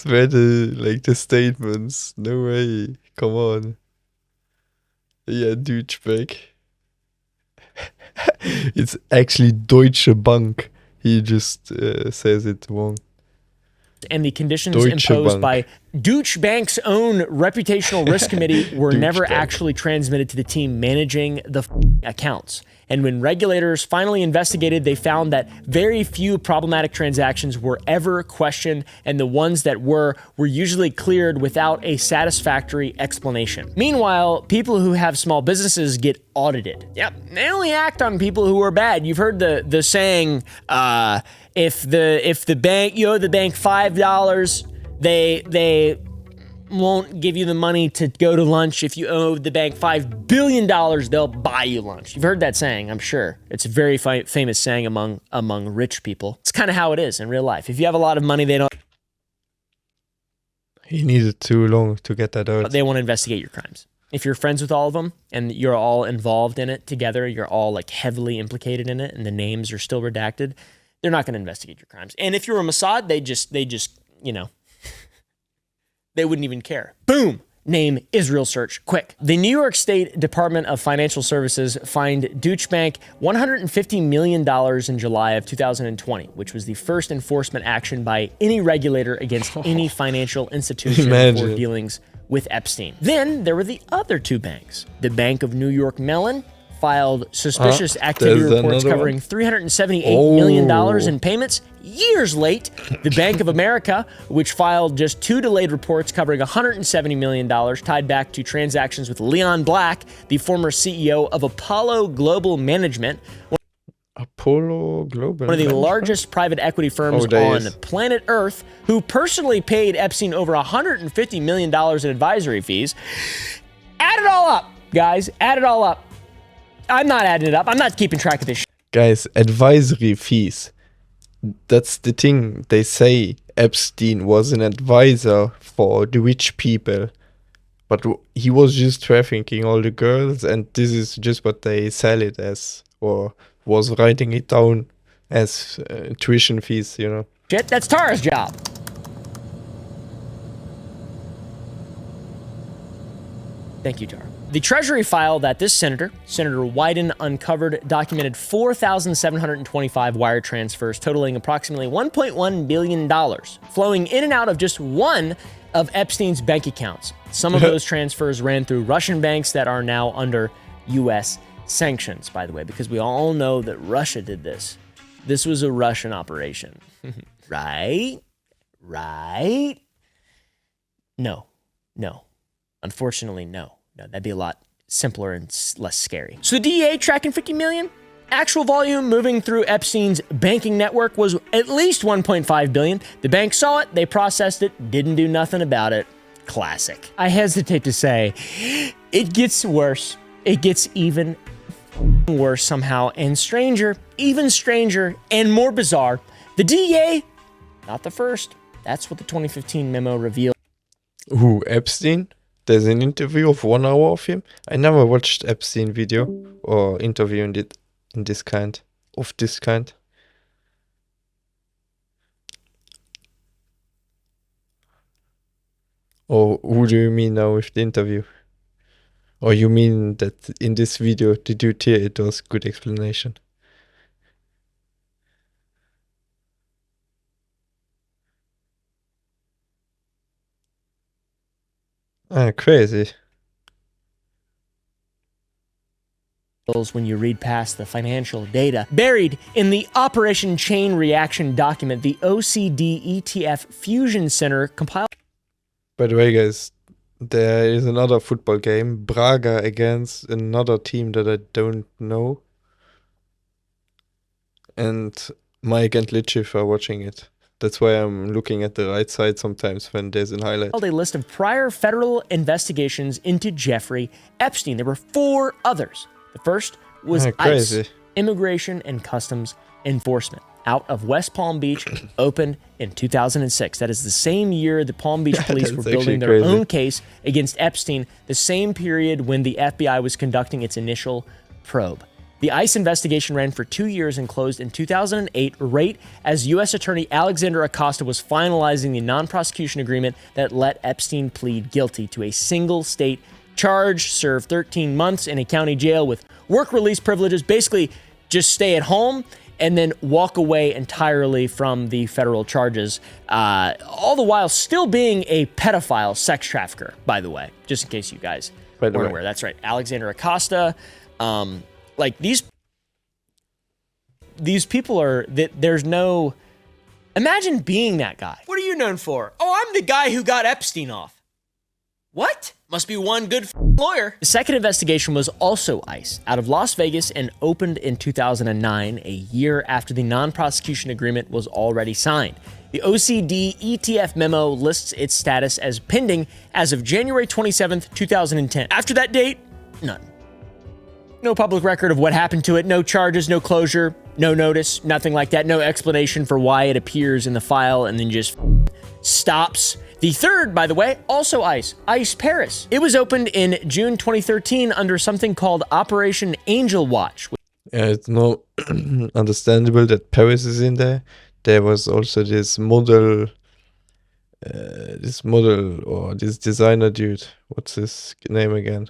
were the statements. No way. Come on. Yeah, douchebag. It's actually Deutsche Bank. He just says it wrong. And the conditions Deutsche imposed Bank. by Deutsche Bank's own reputational risk committee were Deutsche never Bank. actually transmitted to the team managing the accounts. And when regulators finally investigated, they found that very few problematic transactions were ever questioned, and the ones that were usually cleared without a satisfactory explanation. Meanwhile, people who have small businesses get audited. Yep, they only act on people who are bad. You've heard the saying, if the bank, you owe the bank $5, they won't give you the money to go to lunch. If you owe the bank $5 billion, they'll buy you lunch. You've heard that saying, I'm sure. It's a very famous saying among rich people. It's kind of how it is in real life. If you have a lot of money, they He needed too long to get that out. want to investigate your crimes. If you're friends with all of them and you're all involved in it together, you're all like heavily implicated in it, and the names are still redacted, they're not going to investigate your crimes. And if you're a Mossad, they just you know, they wouldn't even care. Boom! Name Israel search, quick. The New York State Department of Financial Services fined Deutsche Bank $150 million in July of 2020, which was the first enforcement action by any regulator against any financial institution for dealings with Epstein. Then there were the other two banks. The Bank of New York Mellon filed suspicious activity there's reports another covering $378 million in payments years late. The Bank of America, which filed just 2 delayed reports covering $170 million tied back to transactions with Leon Black, the former CEO of Apollo Global Management, Apollo Global. one of the largest private equity firms on planet Earth, who personally paid Epstein over $150 million in advisory fees. Add it all up, guys. Add it all up. I'm not adding it up. I'm not keeping track of this shit. Guys, advisory fees. That's the thing. They say Epstein was an advisor for the rich people. But he was just trafficking all the girls, and this is just what they sell it as, or was writing it down as tuition fees, you know. Shit, that's Tara's job. Thank you, Tara. The Treasury file that this Senator Wyden, uncovered documented 4,725 wire transfers totaling approximately $1.1 billion, flowing in and out of just one of Epstein's bank accounts. Some of those transfers ran through Russian banks that are now under U.S. sanctions, by the way, because we all know that Russia did this. This was a Russian operation. Right? No. Unfortunately, no. That'd be a lot simpler and less scary. So the DEA tracking 50 million? Actual volume moving through Epstein's banking network was at least 1.5 billion. The bank saw it, they processed it, didn't do nothing about it. Classic. I hesitate to say, it gets worse. It gets even worse somehow, and stranger, even stranger, and more bizarre. The DEA, not the first. That's what the 2015 memo revealed. Who, Epstein? There's an interview of 1 hour of him. I never watched Epstein video or interview in this kind. Or who do you mean now with the interview? Or you mean that in this video, did you hear it was good explanation? Crazy. When you read past the financial data buried in the Operation Chain Reaction document, the OCD ETF Fusion Center compiled. By the way, guys, there is another football game, Braga against another team that I don't know. And Mike and Litchif are watching it. That's why I'm looking at the right side sometimes when there's a highlight. A list of prior federal investigations into Jeffrey Epstein. There were 4 others. The first was ICE, Crazy. Immigration and Customs Enforcement, out of West Palm Beach, opened in 2006. That is the same year the Palm Beach police were building their own case against Epstein, the same period when the FBI was conducting its initial probe. The ICE investigation ran for 2 years and closed in 2008, right as U.S. Attorney Alexander Acosta was finalizing the non-prosecution agreement that let Epstein plead guilty to a single state charge, serve 13 months in a county jail with work release privileges, basically just stay at home and then walk away entirely from the federal charges, all the while still being a pedophile sex trafficker, by the way, just in case you guys weren't aware. That's right, Alexander Acosta. Like these people are, there's no, imagine being that guy. What are you known for? Oh, I'm the guy who got Epstein off. What? Must be one good lawyer. The second investigation was also ICE, out of Las Vegas, and opened in 2009, a year after the non-prosecution agreement was already signed. The OCD ETF memo lists its status as pending as of January 27th, 2010. After that date, none. No public record of what happened to it, no charges, no closure, no notice, nothing like that, no explanation for why it appears in the file and then just stops. The third, by the way, also ICE Paris. It was opened in June 2013 under something called Operation Angel Watch. Yeah, it's no understandable that Paris is in there. There was also this model or this designer dude. What's his name again?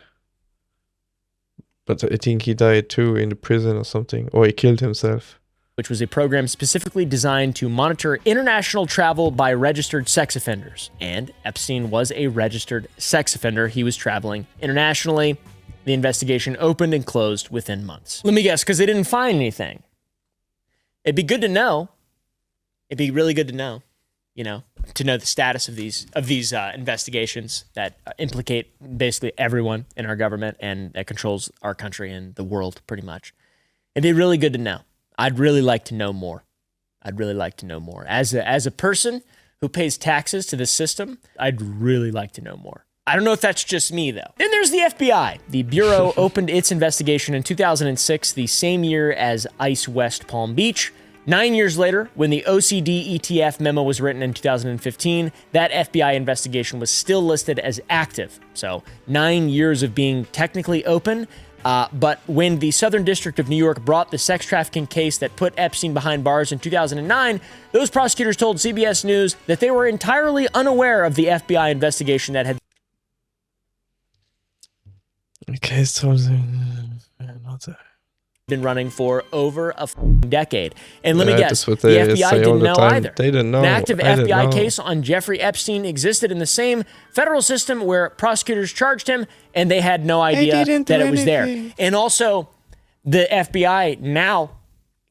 But I think he died too in the prison or something, or he killed himself. Which was a program specifically designed to monitor international travel by registered sex offenders. And Epstein was a registered sex offender. He was traveling internationally. The investigation opened and closed within months. Let me guess, because they didn't find anything. It'd be good to know. It'd be really good to know, to know the status of these investigations that implicate basically everyone in our government and that controls our country and the world pretty much. It'd be really good to know. I'd really like to know more. As a person who pays taxes to this system, I'd really like to know more. I don't know if that's just me, though. Then there's the FBI. The Bureau opened its investigation in 2006, the same year as ICE West Palm Beach. 9 years later, when the OCD ETF memo was written in 2015, that FBI investigation was still listed as active. So 9 years of being technically open. But when the Southern District of New York brought the sex trafficking case that put Epstein behind bars in 2009, those prosecutors told CBS News that they were entirely unaware of the FBI investigation that had been running for over a decade. And let me guess, the FBI didn't know either. They didn't know. An active FBI case on Jeffrey Epstein existed in the same federal system where prosecutors charged him, and they had no idea that it was there. And also, the FBI now,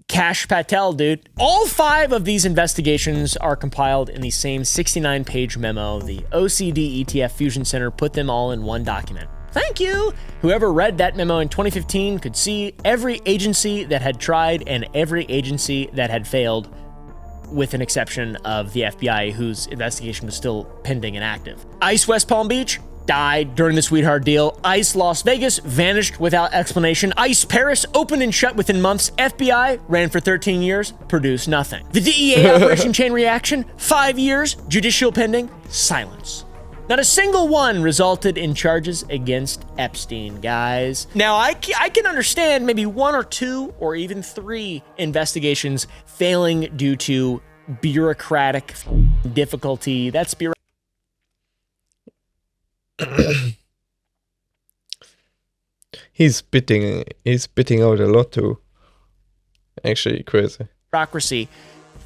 Kash Patel, dude. All 5 of these investigations are compiled in the same 69-page memo. The OCD ETF Fusion Center put them all in one document. Thank you. Whoever read that memo in 2015 could see every agency that had tried and every agency that had failed, with an exception of the FBI, whose investigation was still pending and active. ICE West Palm Beach died during the sweetheart deal. ICE Las Vegas vanished without explanation. ICE Paris opened and shut within months. FBI ran for 13 years, produced nothing. The DEA Operation Chain Reaction, 5 years, judicial pending, silence. Not a single one resulted in charges against Epstein, guys. Now, I can understand maybe 1 or 2 or even 3 investigations failing due to bureaucratic difficulty. That's He's spitting out a lot too. Actually, crazy. Bureaucracy.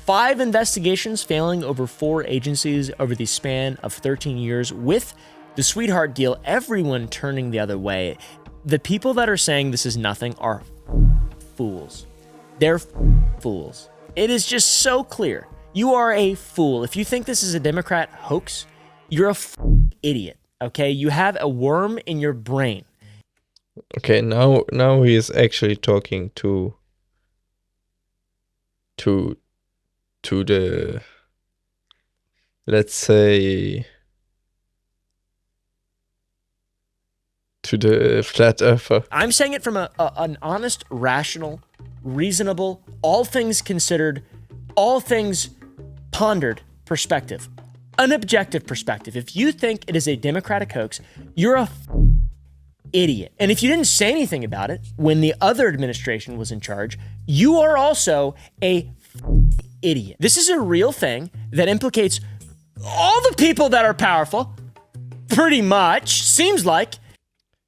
5 investigations failing over 4 agencies over the span of 13 years with the sweetheart deal, everyone turning the other way. The people that are saying this is nothing are fools. They're fools. It is just so clear. You are a fool. If you think this is a Democrat hoax, you're a idiot, okay? You have a worm in your brain. Okay, now he is actually talking to the, let's say, to the flat earther. I'm saying it from an honest, rational, reasonable, all things considered, all things pondered perspective. An objective perspective. If you think it is a Democratic hoax, you're a idiot. And if you didn't say anything about it when the other administration was in charge, you are also a idiot. This is a real thing that implicates all the people that are powerful, pretty much, seems like.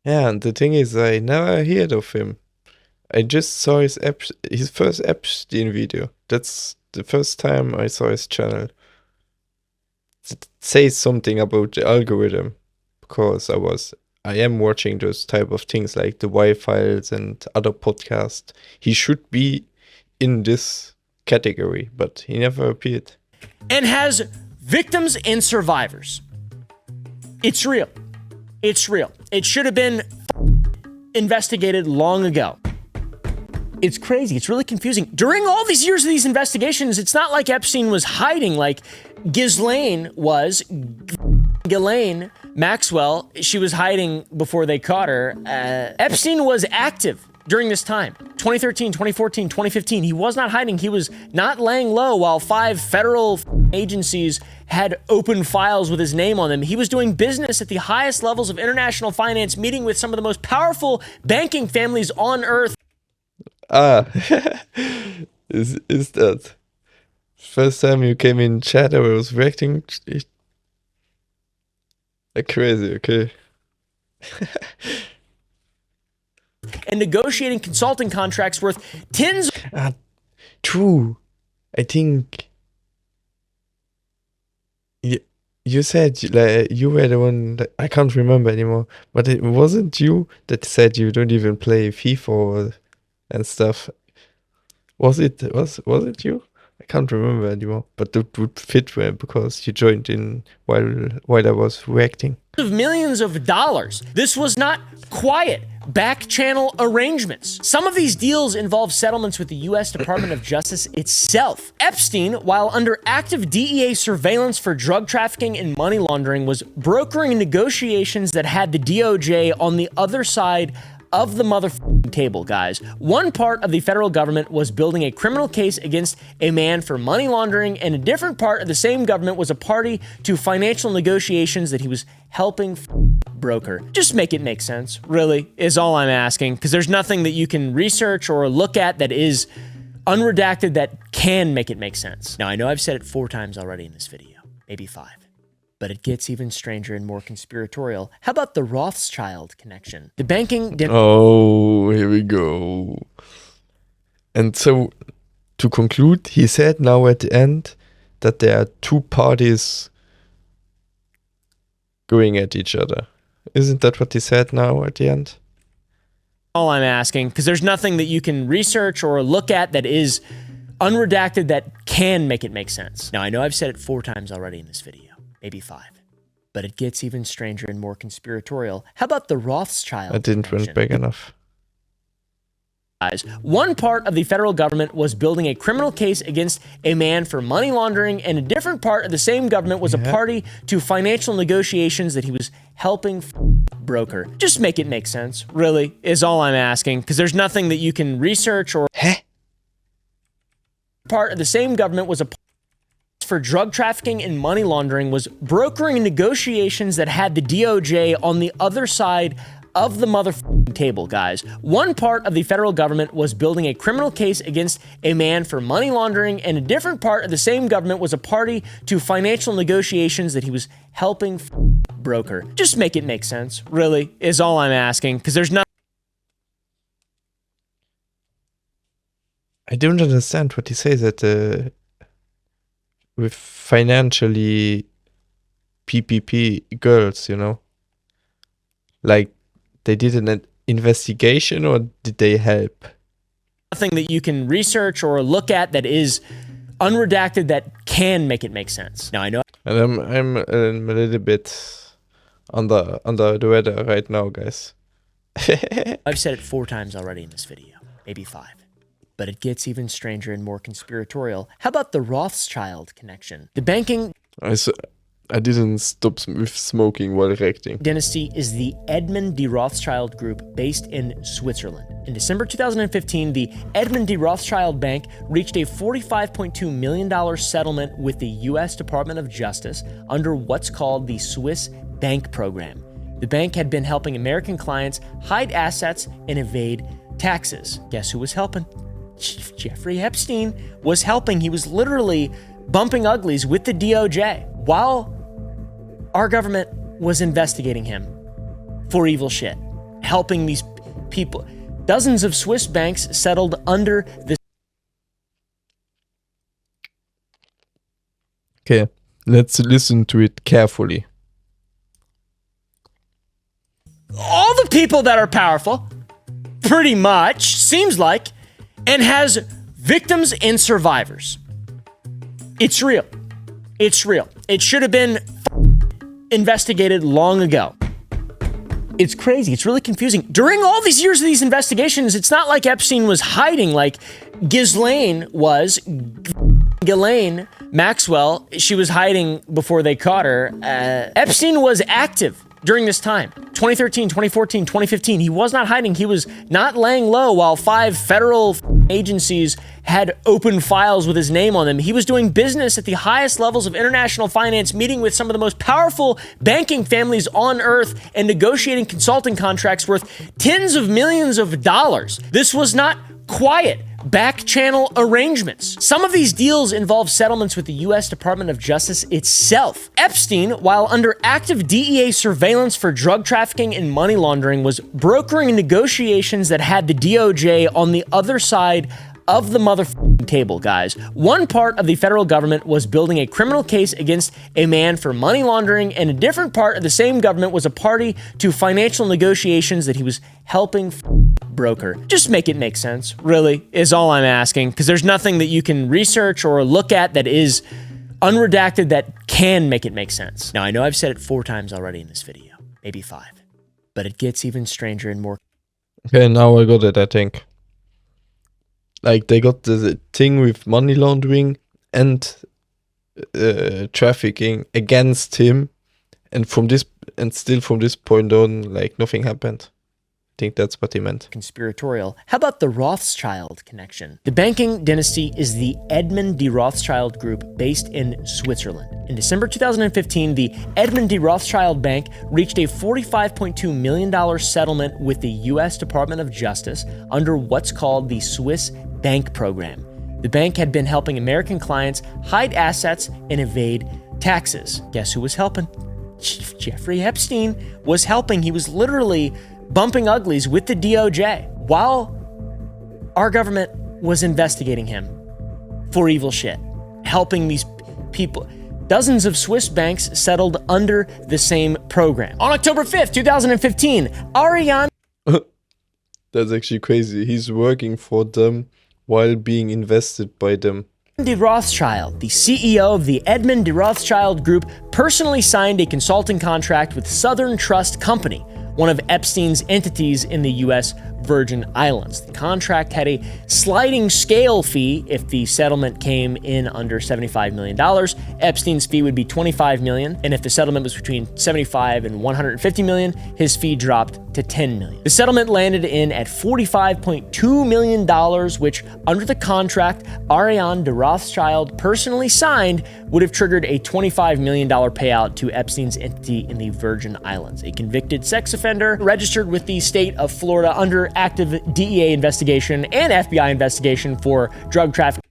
Yeah, and the thing is, I never heard of him. I just saw his first Epstein video. That's the first time I saw his channel. It says something about the algorithm, because I am watching those type of things like the Y-Files and other podcasts. He should be in this category, but he never appeared. And has victims and survivors. It's real. It's real. It should have been investigated long ago. It's crazy. It's really confusing. During all these years of these investigations, it's not like Epstein was hiding like Ghislaine was. Ghislaine Maxwell, she was hiding before they caught her. Epstein was active during this time. 2013, 2014, 2015. He was not hiding. He was not laying low while 5 federal agencies had open files with his name on them. He was doing business at the highest levels of international finance, meeting with some of the most powerful banking families on earth. Is that first time you came in chat? I was reacting like crazy. Okay. And negotiating consulting contracts worth tens. True. I think you said you were the one that I can't remember anymore, but it wasn't you that said you don't even play FIFA and stuff. Was it you? I can't remember anymore, but it would fit well because you joined in while I was reacting. Of millions of dollars. This was not quiet back channel arrangements. Some of these deals involve settlements with the U.S. Department of Justice itself. Epstein, while under active DEA surveillance for drug trafficking and money laundering, was brokering negotiations that had the DOJ on the other side of the motherfucking table, guys. One part of the federal government was building a criminal case against a man for money laundering, and a different part of the same government was a party to financial negotiations that he was helping broker. Just make it make sense, really, is all I'm asking, because there's nothing that you can research or look at that is unredacted that can make it make sense. Now, I know I've said it 4 times already in this video, maybe 5. But it gets even stranger and more conspiratorial. How about the Rothschild connection? The banking... Oh, here we go. And so, to conclude, he said now at the end that there are 2 parties going at each other. Isn't that what he said now at the end? All I'm asking, because there's nothing that you can research or look at that is unredacted that can make it make sense. Now, I know I've said it 4 times already in this video. Maybe 5. But it gets even stranger and more conspiratorial. How about the Rothschild? I didn't run back enough. One part of the federal government was building a criminal case against a man for money laundering, and a different part of the same government was a party to financial negotiations that he was helping broker. Just make it make sense, really, is all I'm asking, because there's nothing that you can research or... Part of the same government was a for drug trafficking and money laundering, was brokering negotiations that had the DOJ on the other side of the motherfucking table, guys. One part of the federal government was building a criminal case against a man for money laundering, and a different part of the same government was a party to financial negotiations that he was helping broker. Just make it make sense, really, is all I'm asking, because there's not... I don't understand what he says that with financially PPP girls, you know? Like, they did an investigation, or did they help? Nothing that you can research or look at that is unredacted that can make it make sense. Now, I know... And I'm a little bit under the weather right now, guys. I've said it 4 times already in this video, maybe 5. But it gets even stranger and more conspiratorial. How about the Rothschild connection? The banking... I didn't stop with smoking while reacting. Dynasty is the Edmund de Rothschild Group based in Switzerland. In December 2015, the Edmund de Rothschild Bank reached a $45.2 million settlement with the U.S. Department of Justice under what's called the Swiss Bank Program. The bank had been helping American clients hide assets and evade taxes. Guess who was helping? Chief Jeffrey Epstein was helping. He was literally bumping uglies with the DOJ while our government was investigating him for evil shit, helping these people. Dozens of Swiss banks settled under the... Okay, let's listen to it carefully. All the people that are powerful, pretty much, seems like, and has victims and survivors. It's real. It's real. It should have been investigated long ago. It's crazy. It's really confusing. During all these years of these investigations, it's not like Epstein was hiding like Ghislaine was. Ghislaine Maxwell, she was hiding before they caught her. Epstein was active during this time. 2013, 2014, 2015. He was not hiding. He was not laying low while 5 federal agencies had open files with his name on them. He was doing business at the highest levels of international finance, meeting with some of the most powerful banking families on earth and negotiating consulting contracts worth tens of millions of dollars. This was not quiet back channel arrangements. Some of these deals involve settlements with the U.S. Department of Justice itself. Epstein, while under active DEA surveillance for drug trafficking and money laundering, was brokering negotiations that had the DOJ on the other side of the motherfucking table, guys. One part of the federal government was building a criminal case against a man for money laundering, and a different part of the same government was a party to financial negotiations that he was helping broker. Just make it make sense, really, is all I'm asking, because there's nothing that you can research or look at that is unredacted that can make it make sense. Now, I know I've said it 4 times already in this video, maybe 5, but it gets even stranger and more. Okay, now I got it, I think. Like, they got the thing with money laundering and trafficking against him, and still from this point on, like, nothing happened. I think that's what he meant. Conspiratorial. How about the Rothschild connection? The banking dynasty is the Edmund de Rothschild Group based in Switzerland. In December 2015, the Edmund de Rothschild Bank reached a $45.2 million settlement with the U.S. Department of Justice under what's called the Swiss Bank Program. The bank had been helping American clients hide assets and evade taxes. Guess who was helping? Chief Jeffrey Epstein was helping. He was literally bumping uglies with the DOJ while our government was investigating him for evil shit, helping these people. Dozens of Swiss banks settled under the same program. On October 5th, 2015, Ariane... That's actually crazy. He's working for them while being invested by them. de Rothschild, the CEO of the Edmund de Rothschild Group, personally signed a consulting contract with Southern Trust Company, one of Epstein's entities in the U.S. Virgin Islands. The contract had a sliding scale fee if the settlement came in under $75 million. Epstein's fee would be $25 million, and if the settlement was between $75 and $150 million, his fee dropped to $10 million. The settlement landed in at $45.2 million, which, under the contract Ariane de Rothschild personally signed, would have triggered a $25 million payout to Epstein's entity in the Virgin Islands. A convicted sex offender registered with the state of Florida under active DEA investigation and FBI investigation for drug trafficking.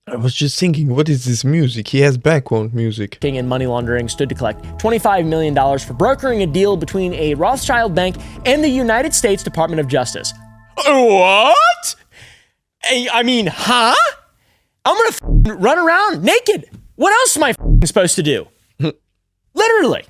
I was just thinking, what is this music? He has background music. And money laundering stood to collect $25 million for brokering a deal between a Rothschild bank and the United States Department of Justice. What? I mean, huh? I'm gonna run around naked. What else am I supposed to do? Literally.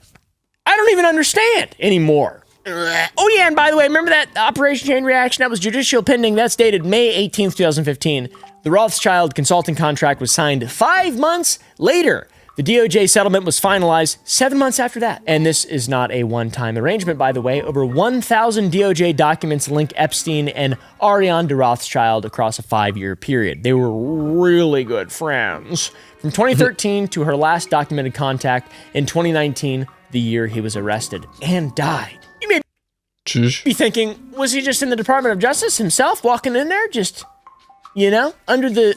I don't even understand anymore. Oh yeah, and by the way, remember that Operation Chain Reaction? That was judicial pending. That's dated May 18th, 2015. The Rothschild consulting contract was signed 5 months later. The DOJ settlement was finalized 7 months after that. And this is not a one-time arrangement, by the way. Over 1,000 DOJ documents link Epstein and Ariane de Rothschild across a 5-year period. They were really good friends. From 2013 to her last documented contact in 2019, the year he was arrested and died. You may be thinking, was he just in the Department of Justice himself, walking in there, just, under the...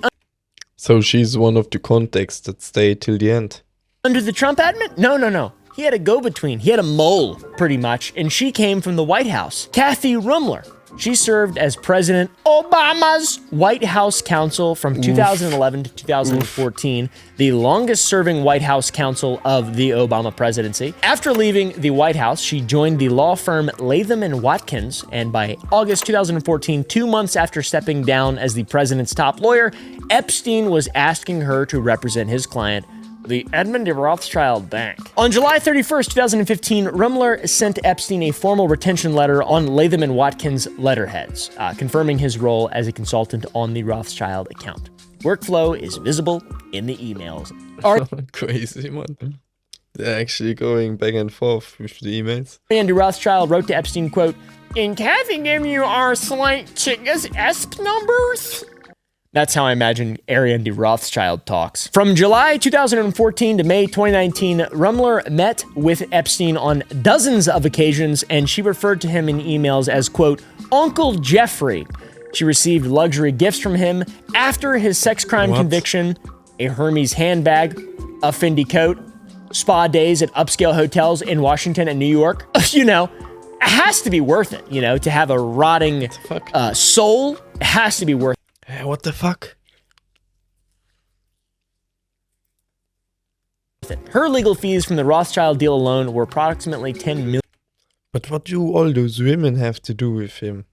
So she's one of the contacts that stay till the end. Under the Trump admin? No. He had a go-between. He had a mole, pretty much, and she came from the White House. Kathy Rumler. She served as President Obama's White House counsel from 2011 to 2014, the longest-serving White House counsel of the Obama presidency. After leaving the White House, she joined the law firm Latham & Watkins, and by August 2014, 2 months after stepping down as the president's top lawyer, Epstein was asking her to represent his client, the Edmund de Rothschild Bank. On July 31st, 2015, Rumler sent Epstein a formal retention letter on Latham & Watkins letterheads, confirming his role as a consultant on the Rothschild account. Workflow is visible in the emails. Crazy, man. They're actually going back and forth with the emails. Ariane de Rothschild wrote to Epstein, quote, "Can Kathy give you our slight chickas ESP numbers?" That's how I imagine Ariane de Rothschild talks. From July 2014 to May 2019, Rumler met with Epstein on dozens of occasions, and she referred to him in emails as, quote, Uncle Jeffrey. She received luxury gifts from him after his sex crime conviction, a Hermes handbag, a Fendi coat, spa days at upscale hotels in Washington and New York. It has to be worth it, to have a rotting soul. It has to be worth it. What the fuck? Her legal fees from the Rothschild deal alone were approximately $10 million. But what do all those women have to do with him?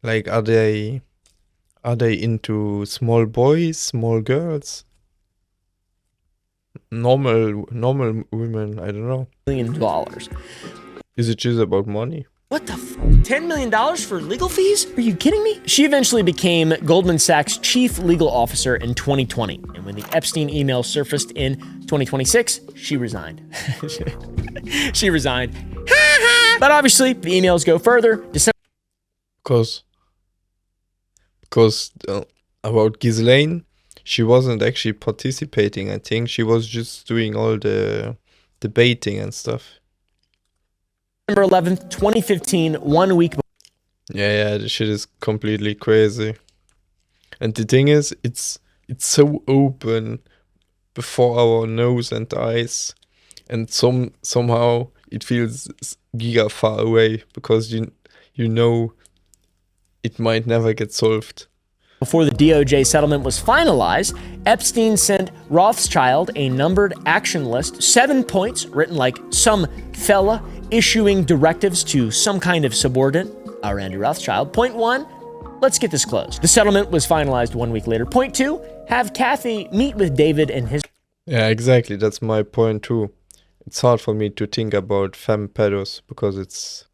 Like, are they into small boys, small girls? Normal women, I don't know. Is it just about money? What the $10 million for legal fees? Are you kidding me? She eventually became Goldman Sachs' chief legal officer in 2020. And when the Epstein email surfaced in 2026, she resigned. She resigned. But obviously, the emails go further. Because about Ghislaine, she wasn't actually participating, I think. She was just doing all the debating and stuff. December 11th, 2015, 1 week before. Yeah, the shit is completely crazy. And the thing is, it's so open before our nose and eyes, and somehow it feels giga far away because you know it might never get solved. Before the DOJ settlement was finalized, Epstein sent Rothschild a numbered action list, 7 points written like some fella issuing directives to some kind of subordinate, Ariane de Rothschild. Point 1, let's get this closed. The settlement was finalized 1 week later. Point 2, have Kathy meet with David and his... Yeah, exactly. That's my point too. It's hard for me to think about femme pedos because it's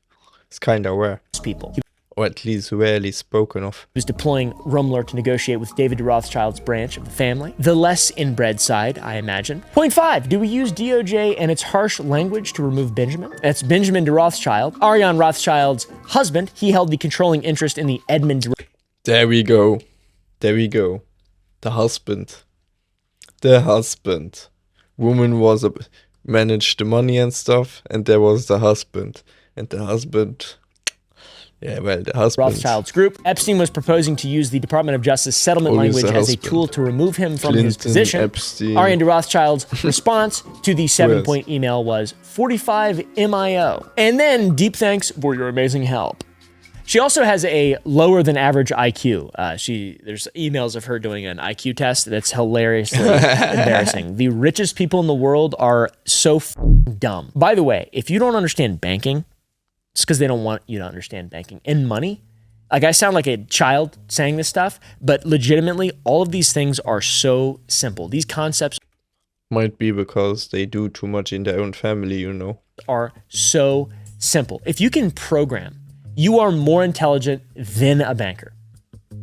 kind of rare. People. Or at least rarely spoken of. He was deploying Rumler to negotiate with David de Rothschild's branch of the family. The less inbred side, I imagine. Point 5, do we use DOJ and its harsh language to remove Benjamin? That's Benjamin de Rothschild, Ariane Rothschild's husband. He held the controlling interest in the Edmund... There we go. The husband. Woman managed the money and stuff, and there was the husband. And the husband... Yeah, well, the husband... Rothschild's group. Epstein was proposing to use the Department of Justice settlement language as a tool to remove him from his position. Epstein. Ariane de Rothschild's response to the 7-point email was 45 MIO. And then deep thanks for your amazing help. She also has a lower than average IQ. There's emails of her doing an IQ test that's hilariously embarrassing. The richest people in the world are so dumb. By the way, if you don't understand banking, it's because they don't want you to understand banking and money. Like, I sound like a child saying this stuff, but legitimately, all of these things are so simple. These concepts might be because they do too much in their own family, are so simple. If you can program, you are more intelligent than a banker.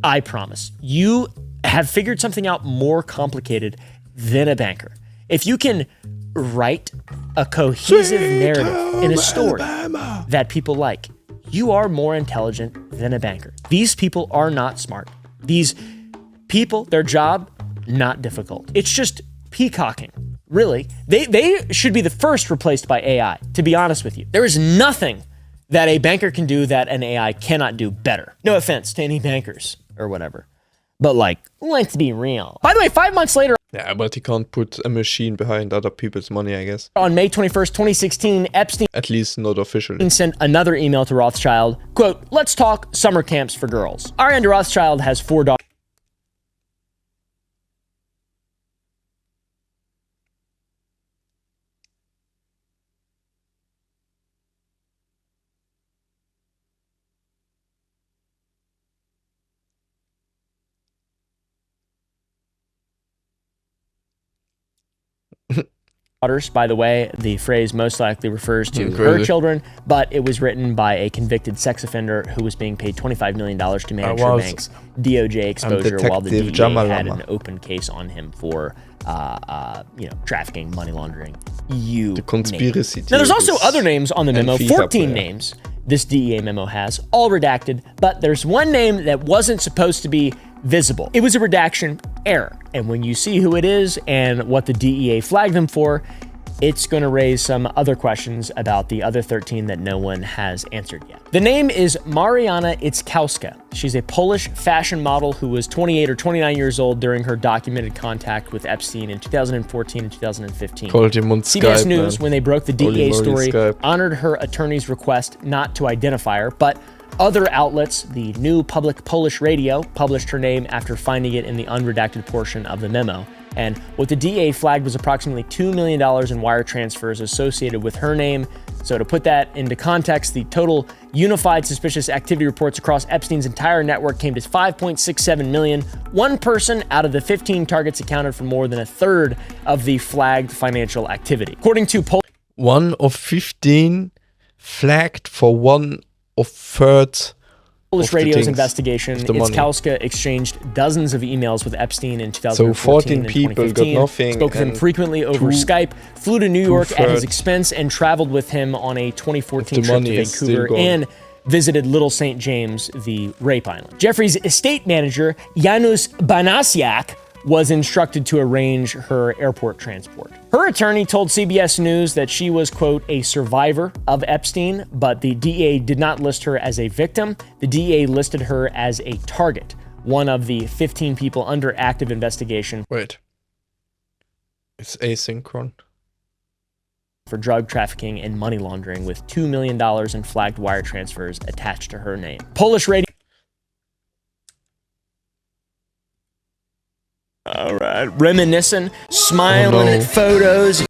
I promise. You have figured something out more complicated than a banker. If you can write a cohesive narrative in a story that people like, you are more intelligent than a banker. These people are not smart. These people, their job, not difficult. It's just peacocking. Really, they should be the first replaced by AI, to be honest with you. There is nothing that a banker can do that an AI cannot do better. No offense to any bankers or whatever. But like, let's be real. By the way, 5 months later, Yeah, but he can't put a machine behind other people's money, I guess. on May 21st, 2016, Epstein At least not officially. sent another email to Rothschild, quote, "Let's talk summer camps for girls." Ariane Rothschild has 4 daughters. By the way, the phrase most likely refers to her children, but it was written by a convicted sex offender who was being paid $25 million to manage her bank's DOJ exposure while the DEA had an open case on him for, trafficking, money laundering. The conspiracy. Now, there's also other names on the memo, 14 names this DEA memo has, all redacted, but there's one name that wasn't supposed to be visible. It was a redaction error, and when you see who it is and what the DEA flagged them for, it's going to raise some other questions about the other 13 that no one has answered yet. The name is Mariana Itzkowska. She's a Polish fashion model who was 28 or 29 years old during her documented contact with Epstein in 2014 and 2015. Called him on CBS Skype, News, man. when they broke the DEA story, Skype. honored her attorney's request not to identify her, but other outlets, the New Public Polish Radio, published her name after finding it in the unredacted portion of the memo. And what the DA flagged was approximately $2 million in wire transfers associated with her name. So to put that into context, the total unified suspicious activity reports across Epstein's entire network came to 5.67 million. One person out of the 15 targets accounted for more than a third of the flagged financial activity. According to One of 15 flagged for one of third Polish of the Radio's things, investigation, of the money. Itzkowska exchanged dozens of emails withEpstein in 2014 So 14 and people got 2015, nothing, spoke with him and frequently over Skype, flew to New York at his two-thirds expense, and traveled with him on a 2014 the trip money to is still Vancouver gone. and visited Little St. James, the rape island. Jeffrey's estate manager, Janusz Banasiak, was instructed to arrange her airport transport. Her attorney told CBS News that she was, quote, a survivor of Epstein, but the DEA did not list her as a victim. The DEA listed her as a target, one of the 15 people under active investigation. Wait. It's asynchron. For drug trafficking and money laundering with $2 million in flagged wire transfers attached to her name. Polish radio. All right, reminiscing, smiling at photos.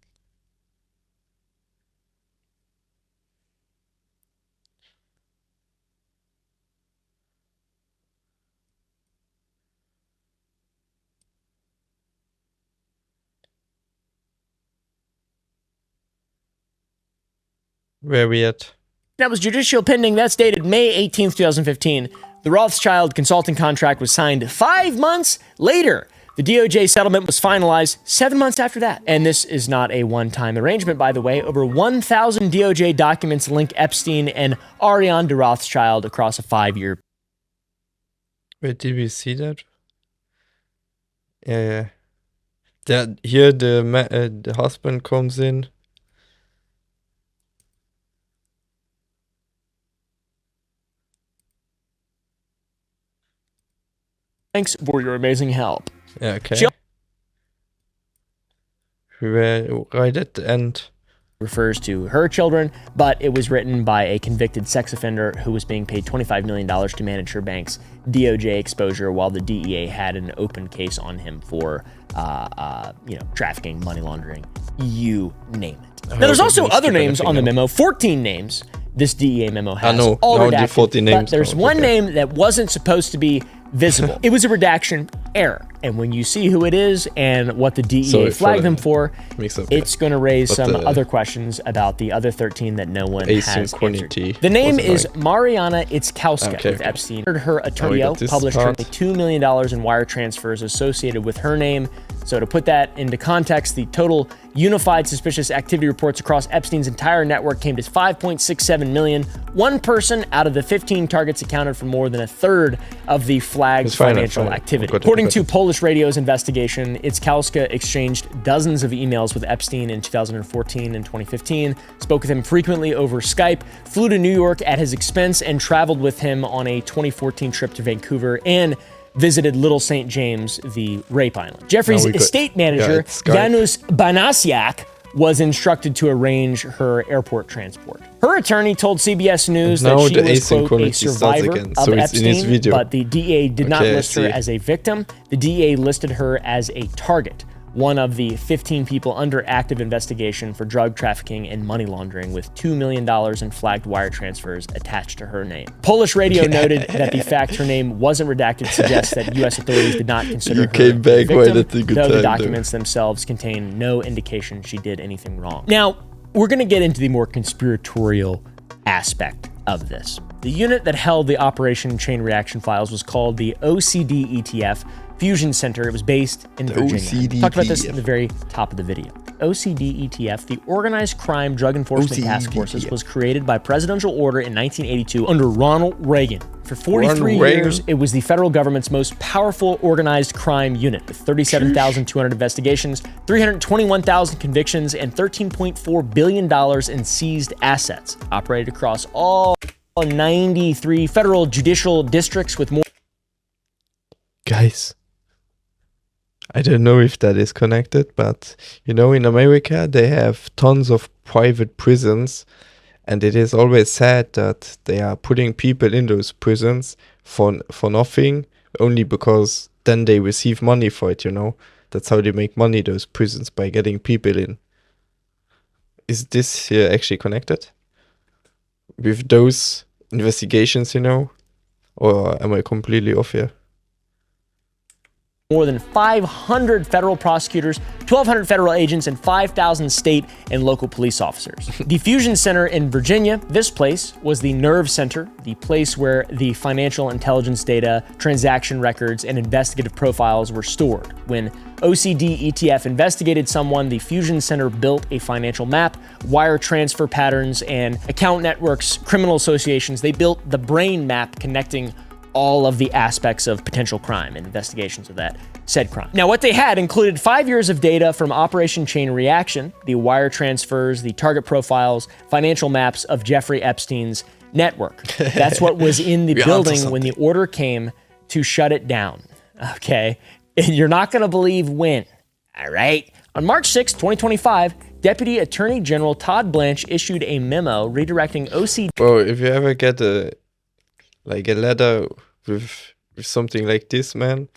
Where we at? That was judicial pending. That's dated May 18th, 2015. The Rothschild consulting contract was signed 5 months later. The DOJ settlement was finalized 7 months after that. And this is not a one-time arrangement, by the way. Over 1,000 DOJ documents link Epstein and Ariane de Rothschild across a 5-year. Wait, did we see that? Yeah. Here the husband comes in. Thanks for your amazing help. Yeah, okay. We were right at the end. Refers to her children, but it was written by a convicted sex offender who was being paid $25 million to manage her bank's DOJ exposure while the DEA had an open case on him for, trafficking, money laundering, you name it. Now, there's also other names on the memo, 14 names this DEA memo has, all no, the redacted, 14 names but there's don't, one okay. name that wasn't supposed to be visible. It was a redaction error, and when you see who it is and what the DEA flagged them for, it's going to raise some other questions about the other 13 that no one has answered. The name is Mariana Itzkowska with Epstein. Her attorney published her $2 million in wire transfers associated with her name. So to put that into context, the total unified suspicious activity reports across Epstein's entire network came to 5.67 million. One person out of the 15 targets accounted for more than a third of the flagged financial activity. According to Polish radio's investigation, Itzkowska exchanged dozens of emails with Epstein in 2014 and 2015, spoke with him frequently over Skype, flew to New York at his expense, and traveled with him on a 2014 trip to Vancouver, and visited Little St. James, the rape island. Jeffrey's estate manager, Janusz Banasiak, was instructed to arrange her airport transport. Her attorney told CBS News that she was, quote, a survivor of Epstein, but the DA did not list her as a victim. The DA listed her as a target, one of the 15 people under active investigation for drug trafficking and money laundering, with $2 million in flagged wire transfers attached to her name. Polish radio noted that the fact her name wasn't redacted suggests that U.S. authorities did not consider her a victim, though the documents themselves contain no indication she did anything wrong. Now, we're going to get into the more conspiratorial aspect of this. The unit that held the Operation Chain Reaction files was called the OCD ETF Fusion Center. It was based in Virginia. I talked about this in the very top of the video. OCD ETF, the Organized Crime Drug Enforcement Task Forces, was created by presidential order in 1982 under Ronald Reagan. For 43 years, it was the federal government's most powerful organized crime unit, with 37,200 investigations, 321,000 convictions, and $13.4 billion in seized assets. Operated across all 93 federal judicial districts with more. Guys, I don't know if that is connected, but you know, in America, they have tons of private prisons, and it is always said that they are putting people in those prisons for nothing, only because then they receive money for it, you know? That's how they make money, those prisons, by getting people in. Is this here actually connected with those investigations, you know? Or am I completely off here? More than 500 federal prosecutors, 1,200 federal agents, and 5,000 state and local police officers. The Fusion Center in Virginia, this place was the nerve center, the place where the financial intelligence data, transaction records, and investigative profiles were stored. When OCD ETF investigated someone, the Fusion Center built a financial map, wire transfer patterns, and account networks, criminal associations. They built the brain map connecting all of the aspects of potential crime and investigations of that said crime. Now, what they had included 5 years of data from Operation Chain Reaction, the wire transfers, the target profiles, financial maps of Jeffrey Epstein's network. That's what was in the building when the order came to shut it down. Okay, and you're not gonna believe when, all right? On March 6, 2025, Deputy Attorney General Todd Blanche issued a memo redirecting OCD. Bro, if you ever get a letter with something like this, man,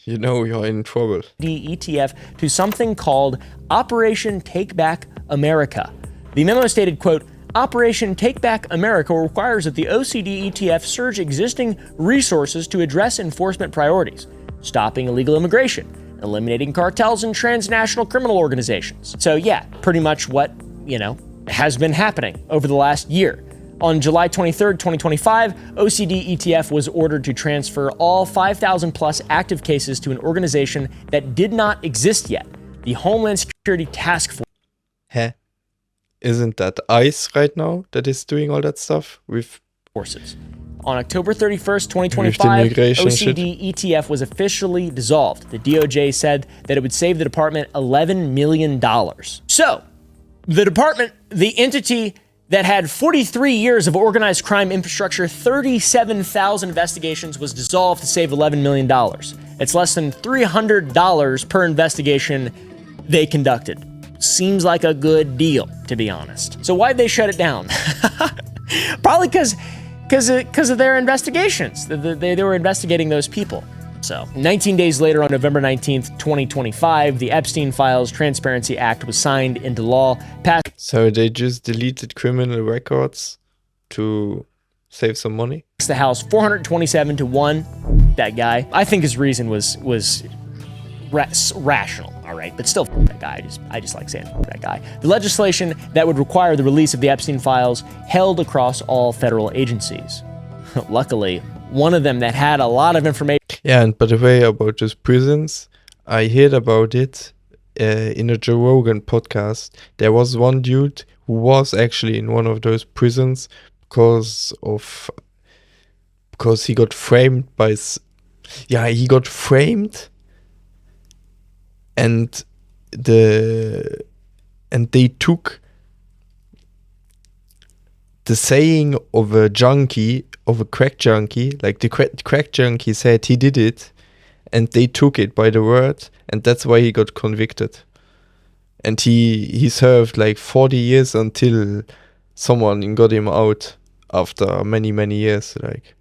you know you're in trouble. The ETF to something called Operation Take Back America. The memo stated, quote, Operation Take Back America requires that the OCD ETF surge existing resources to address enforcement priorities, stopping illegal immigration, eliminating cartels and transnational criminal organizations. So yeah, pretty much what, you know, has been happening over the last year. On July 23rd, 2025, OCD ETF was ordered to transfer all 5,000 plus active cases to an organization that did not exist yet, the Homeland Security Task Force. Heh? Isn't that ICE right now that is doing all that stuff with forces? On October 31st, 2025, OCD ETF was officially dissolved. The DOJ said that it would save the department $11 million. So, the department, the entity that had 43 years of organized crime infrastructure, 37,000 investigations, was dissolved to save $11 million. It's less than $300 per investigation they conducted. Seems like a good deal, to be honest. So why'd they shut it down? Probably because of their investigations. They were investigating those people. So 19 days later, on November 19th, 2025, the Epstein Files Transparency Act was signed into law, passed. So they just deleted criminal records to save some money? The House 427 to 1. That guy. I think his reason was rational, all right? But still, that guy. I just like saying that guy. The legislation that would require the release of the Epstein files held across all federal agencies. Luckily, one of them that had a lot of information. Yeah, and by the way, about those prisons, I heard about it in a Joe Rogan podcast. There was one dude who was actually in one of those prisons because he got framed by he got framed, and they took the saying of a crack junkie, like the crack junkie said he did it, and they took it by the word, and that's why he got convicted. And he served like 40 years until someone got him out after many, many years. Like,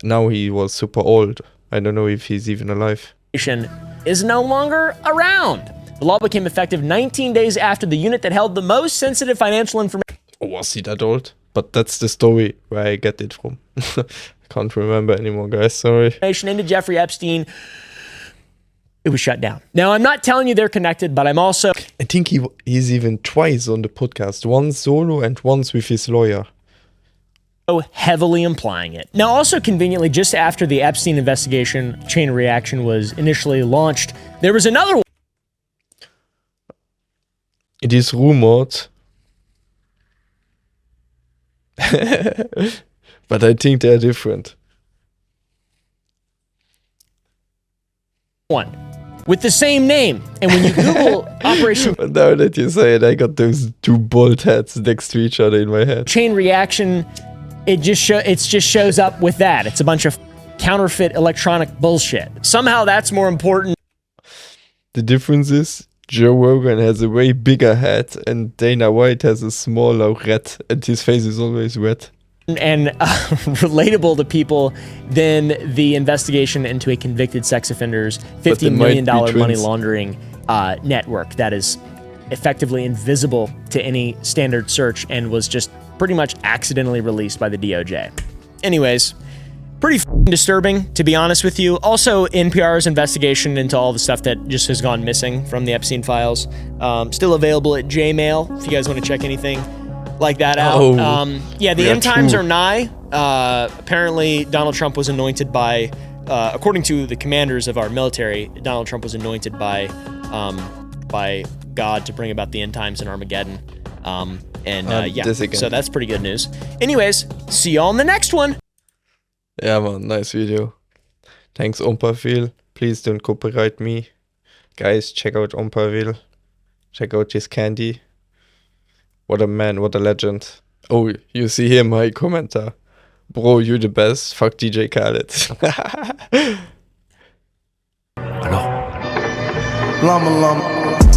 now he was super old. I don't know if he's even alive. Is no longer around. The law became effective 19 days after the unit that held the most sensitive financial information. Or was he that old? But that's the story where I get it from. I can't remember anymore, guys. Sorry. Into Jeffrey Epstein. It was shut down. Now, I'm not telling you they're connected, but I'm also... I think he's even twice on the podcast. Once solo and once with his lawyer. heavily implying it. Now, also conveniently, just after the Epstein investigation chain reaction was initially launched, there was another one. It is rumored. But I think they're different. One with the same name, and when you Google Operation But now that you say it, I got those two bald heads next to each other in my head. chain reaction, it just shows up with that. It's a bunch of counterfeit electronic bullshit. Somehow that's more important. The difference is Joe Rogan has a way bigger head and Dana White has a smaller red, and his face is always red. And relatable to people than the investigation into a convicted sex offender's $50 million money laundering network that is effectively invisible to any standard search and was just pretty much accidentally released by the DOJ. Anyways, pretty disturbing, to be honest with you. Also, NPR's investigation into all the stuff that just has gone missing from the Epstein files. Still available at Jmail if you guys want to check anything like that out. Yeah, the end times are nigh. Apparently, Donald Trump was anointed by, according to the commanders of our military, Donald Trump was anointed by God to bring about the end times in Armageddon. Yeah, so that's pretty good news. Anyways, see y'all in the next one. Yeah, man, nice video. Thanks, oompaville. Please don't copyright me. Guys, check out oompaville. Check out his candy. What a man, what a legend. Oh, you see here my commenter. Bro, you the best. Fuck DJ Khaled. Llama.